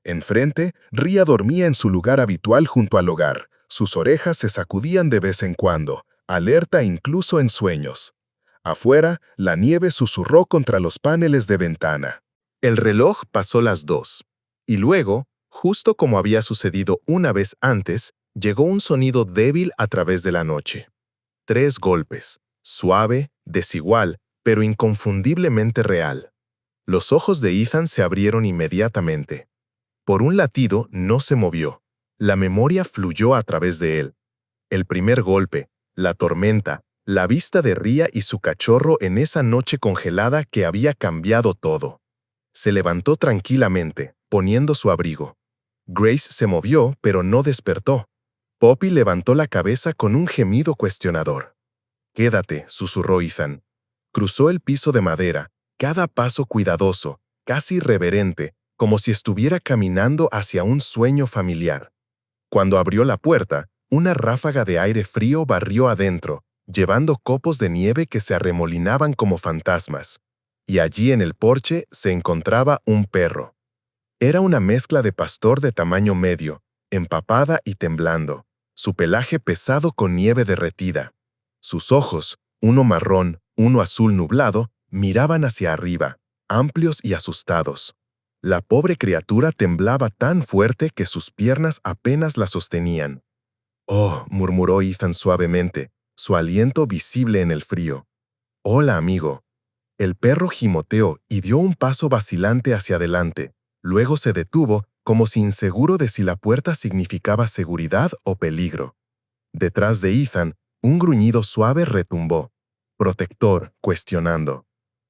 [SPEAKER 2] Enfrente, Ria dormía en su lugar habitual junto al hogar. Sus orejas se sacudían de vez en cuando, alerta incluso en sueños. Afuera, la nieve susurró contra los paneles de ventana.
[SPEAKER 1] El reloj pasó las 2. Y luego, justo como había sucedido una vez antes, llegó un sonido débil a través de la noche. 3 golpes, suave, desigual, pero inconfundiblemente real. Los ojos de Ethan se abrieron inmediatamente. Por un latido no se movió. La memoria fluyó a través de él. El primer golpe, la tormenta, la vista de Ria y su cachorro en esa noche congelada que había cambiado todo. Se levantó tranquilamente, poniendo su abrigo. Grace se movió, pero no despertó. Poppy levantó la cabeza con un gemido cuestionador. «Quédate», susurró Ethan. Cruzó el piso de madera, cada paso cuidadoso, casi reverente, como si estuviera caminando hacia un sueño familiar. Cuando abrió la puerta, una ráfaga de aire frío barrió adentro, llevando copos de nieve que se arremolinaban como fantasmas. Y allí en el porche se encontraba un perro. Era una mezcla de pastor de tamaño medio, empapada y temblando, su pelaje pesado con nieve derretida. Sus ojos, uno marrón, uno azul nublado, miraban hacia arriba, amplios y asustados. La pobre criatura temblaba tan fuerte que sus piernas apenas la sostenían. «Oh», murmuró Ethan suavemente, su aliento visible en el frío. «Hola, amigo». El perro gimoteó y dio un paso vacilante hacia adelante. Luego se detuvo, como si inseguro de si la puerta significaba seguridad o peligro. Detrás de Ethan, un gruñido suave retumbó. Protector, cuestionando.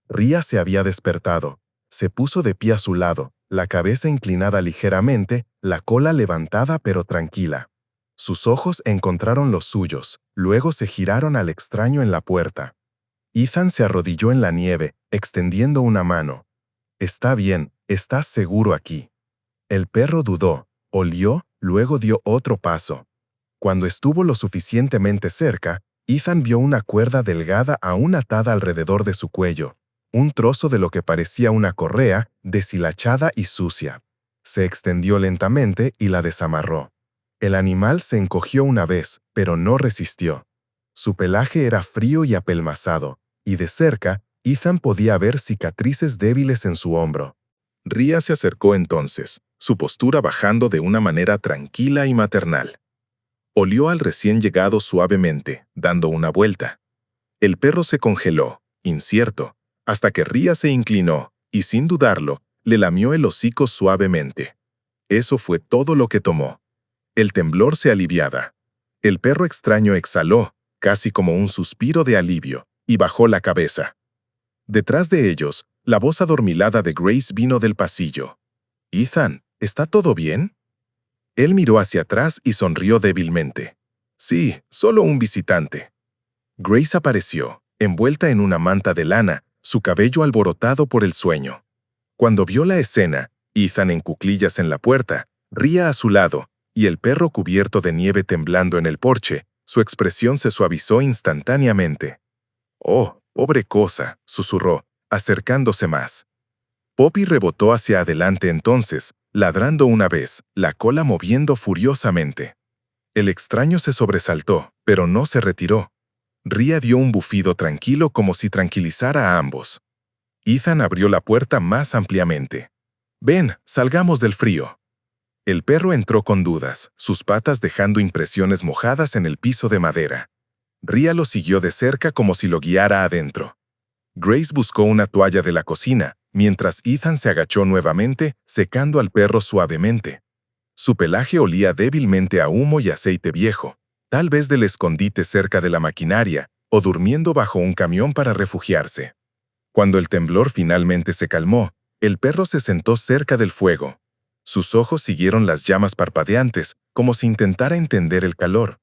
[SPEAKER 1] Ria se había despertado. Se puso de pie a su lado, la cabeza inclinada ligeramente, la cola levantada pero tranquila. Sus ojos encontraron los suyos, luego se giraron al extraño en la puerta. Ethan se arrodilló en la nieve, extendiendo una mano. «Está bien, estás seguro aquí». El perro dudó, olió, luego dio otro paso. Cuando estuvo lo suficientemente cerca, Ethan vio una cuerda delgada aún atada alrededor de su cuello, un trozo de lo que parecía una correa, deshilachada y sucia. Se extendió lentamente y la desamarró. El animal se encogió una vez, pero no resistió. Su pelaje era frío y apelmazado, y de cerca, Ethan podía ver cicatrices débiles en su hombro. Ria se acercó entonces, su postura bajando de una manera tranquila y maternal. Olió al recién llegado suavemente, dando una vuelta. El perro se congeló, incierto, hasta que Ria se inclinó y, sin dudarlo, le lamió el hocico suavemente. Eso fue todo lo que tomó. El temblor se aliviaba. El perro extraño exhaló, casi como un suspiro de alivio, y bajó la cabeza. Detrás de ellos, la voz adormilada de Grace vino del pasillo. «Ethan, ¿está todo bien?» Él miró hacia atrás y sonrió débilmente. «Sí, solo un visitante». Grace apareció, envuelta en una manta de lana, su cabello alborotado por el sueño. Cuando vio la escena, Ethan en cuclillas en la puerta, Ria a su lado, y el perro cubierto de nieve temblando en el porche, su expresión se suavizó instantáneamente. «Oh, pobre cosa», susurró, acercándose más. Poppy rebotó hacia adelante entonces, ladrando una vez, la cola moviendo furiosamente. El extraño se sobresaltó, pero no se retiró. Ria dio un bufido tranquilo como si tranquilizara a ambos. Ethan abrió la puerta más ampliamente. «Ven, salgamos del frío». El perro entró con dudas, sus patas dejando impresiones mojadas en el piso de madera. Ria lo siguió de cerca como si lo guiara adentro. Grace buscó una toalla de la cocina, mientras Ethan se agachó nuevamente, secando al perro suavemente. Su pelaje olía débilmente a humo y aceite viejo, tal vez del escondite cerca de la maquinaria, o durmiendo bajo un camión para refugiarse. Cuando el temblor finalmente se calmó, el perro se sentó cerca del fuego. Sus ojos siguieron las llamas parpadeantes, como si intentara entender el calor.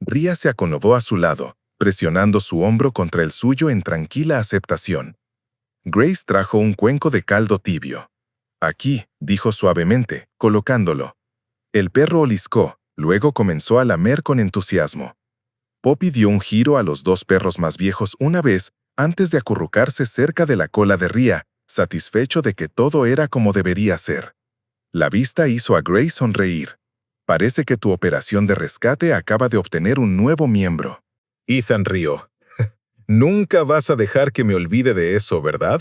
[SPEAKER 1] Ria se acomodó a su lado, presionando su hombro contra el suyo en tranquila aceptación. Grace trajo un cuenco de caldo tibio. «Aquí», dijo suavemente, colocándolo. El perro oliscó, luego comenzó a lamer con entusiasmo. Poppy dio un giro a los 2 perros más viejos una vez, antes de acurrucarse cerca de la cola de Rhea, satisfecho de que todo era como debería ser. La vista hizo a Grace sonreír. Parece que tu operación de rescate acaba de obtener un nuevo miembro.
[SPEAKER 2] Ethan rió. Nunca vas a dejar que me olvide de eso, ¿verdad?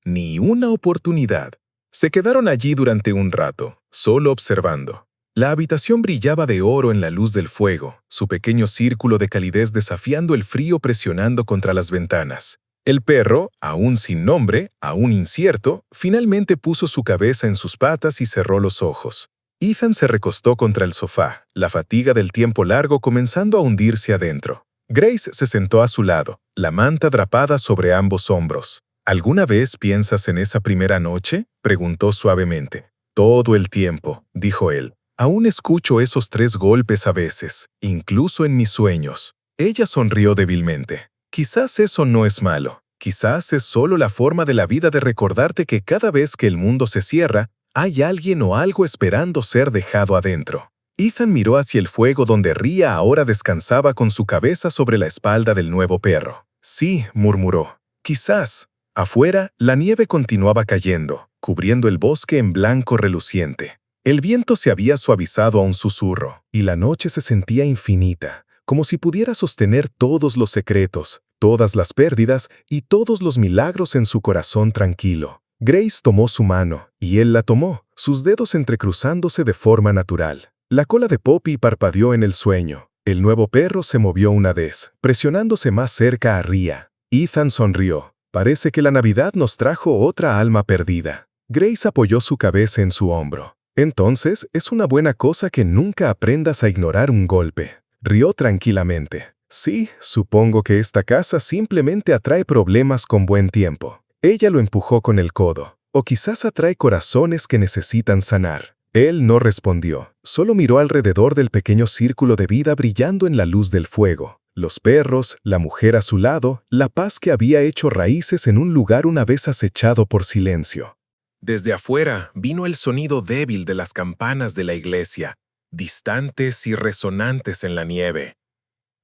[SPEAKER 2] Ni una oportunidad. Se quedaron allí durante un rato, solo observando. La habitación brillaba de oro en la luz del fuego, su pequeño círculo de calidez desafiando el frío presionando contra las ventanas. El perro, aún sin nombre, aún incierto, finalmente puso su cabeza en sus patas y cerró los ojos. Ethan se recostó contra el sofá, la fatiga del tiempo largo comenzando a hundirse adentro. Grace se sentó a su lado, la manta drapada sobre ambos hombros. ¿Alguna vez piensas en esa primera noche?, preguntó suavemente. Todo el tiempo, dijo él. Aún escucho esos 3 golpes a veces, incluso en mis sueños. Ella sonrió débilmente. Quizás eso no es malo. Quizás es solo la forma de la vida de recordarte que cada vez que el mundo se cierra, hay alguien o algo esperando ser dejado adentro. Ethan miró hacia el fuego donde Rhea ahora descansaba con su cabeza sobre la espalda del nuevo perro. Sí, murmuró. Quizás. Afuera, la nieve continuaba cayendo, cubriendo el bosque en blanco reluciente. El viento se había suavizado a un susurro, y la noche se sentía infinita, como si pudiera sostener todos los secretos, todas las pérdidas y todos los milagros en su corazón tranquilo. Grace tomó su mano, y él la tomó, sus dedos entrecruzándose de forma natural. La cola de Poppy parpadeó en el sueño. El nuevo perro se movió una vez, presionándose más cerca a Rhea. Ethan sonrió. Parece que la Navidad nos trajo otra alma perdida. Grace apoyó su cabeza en su hombro. Entonces, es una buena cosa que nunca aprendas a ignorar un golpe. Rió tranquilamente. Sí, supongo que esta casa simplemente atrae problemas con buen tiempo. Ella lo empujó con el codo. O quizás atrae corazones que necesitan sanar. Él no respondió, solo miró alrededor del pequeño círculo de vida brillando en la luz del fuego. Los perros, la mujer a su lado, la paz que había hecho raíces en un lugar una vez acechado por silencio. Desde afuera vino el sonido débil de las campanas de la iglesia, distantes y resonantes en la nieve.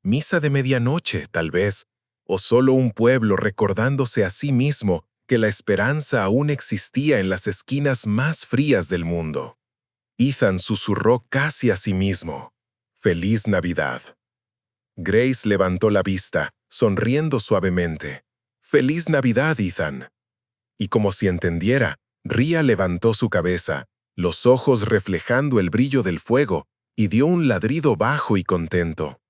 [SPEAKER 2] Misa de medianoche, tal vez, o solo un pueblo recordándose a sí mismo que la esperanza aún existía en las esquinas más frías del mundo. Ethan susurró casi a sí mismo, «Feliz Navidad». Grace levantó la vista, sonriendo suavemente. «Feliz Navidad, Ethan». Y como si entendiera, Rhea levantó su cabeza, los ojos reflejando el brillo del fuego, y dio un ladrido bajo y contento.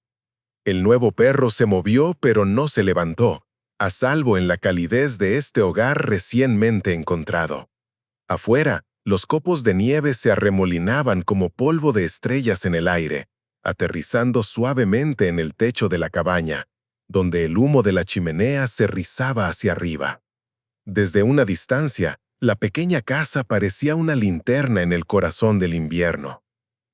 [SPEAKER 2] El nuevo perro se movió pero no se levantó, a salvo en la calidez de este hogar recientemente encontrado. Afuera, los copos de nieve se arremolinaban como polvo de estrellas en el aire, aterrizando suavemente en el techo de la cabaña, donde el humo de la chimenea se rizaba hacia arriba. Desde una distancia, la pequeña casa parecía una linterna en el corazón del invierno.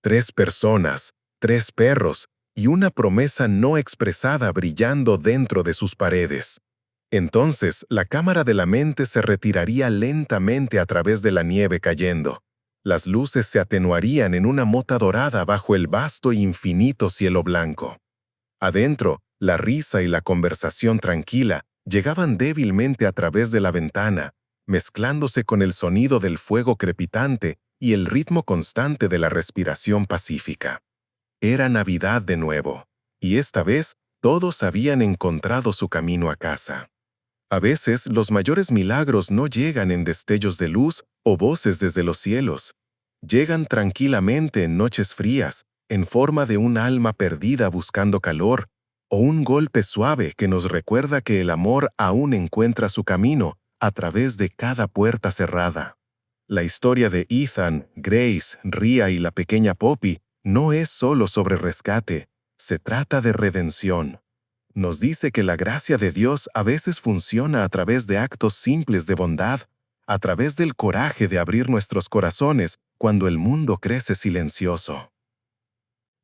[SPEAKER 2] 3 personas, 3 perros y una promesa no expresada brillando dentro de sus paredes. Entonces, la cámara de la mente se retiraría lentamente a través de la nieve cayendo. Las luces se atenuarían en una mota dorada bajo el vasto e infinito cielo blanco. Adentro, la risa y la conversación tranquila llegaban débilmente a través de la ventana, mezclándose con el sonido del fuego crepitante y el ritmo constante de la respiración pacífica. Era Navidad de nuevo, y esta vez todos habían encontrado su camino a casa. A veces los mayores milagros no llegan en destellos de luz o voces desde los cielos. Llegan tranquilamente en noches frías, en forma de un alma perdida buscando calor, o un golpe suave que nos recuerda que el amor aún encuentra su camino a través de cada puerta cerrada. La historia de Ethan, Grace, Rhea y la pequeña Poppy no es solo sobre rescate, se trata de redención. Nos dice que la gracia de Dios a veces funciona a través de actos simples de bondad, a través del coraje de abrir nuestros corazones cuando el mundo crece silencioso.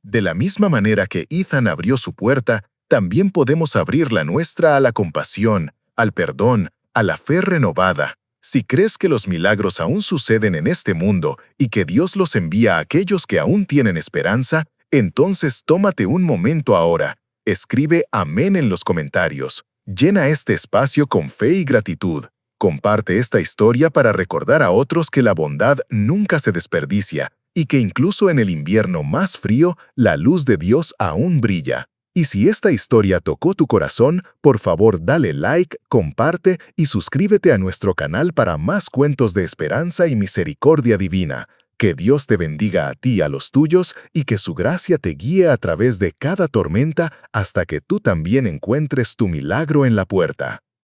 [SPEAKER 2] De la misma manera que Ethan abrió su puerta, también podemos abrir la nuestra a la compasión, al perdón, a la fe renovada. Si crees que los milagros aún suceden en este mundo y que Dios los envía a aquellos que aún tienen esperanza, entonces tómate un momento ahora. Escribe amén en los comentarios.
[SPEAKER 1] Llena este espacio con fe y gratitud. Comparte esta historia para recordar a otros que la bondad nunca se desperdicia y que incluso en el invierno más frío, la luz de Dios aún brilla. Y si esta historia tocó tu corazón, por favor dale like, comparte y suscríbete a nuestro canal para más cuentos de esperanza y misericordia divina. Que Dios te bendiga a ti y a los tuyos y que su gracia te guíe a través de cada tormenta hasta que tú también encuentres tu milagro en la puerta.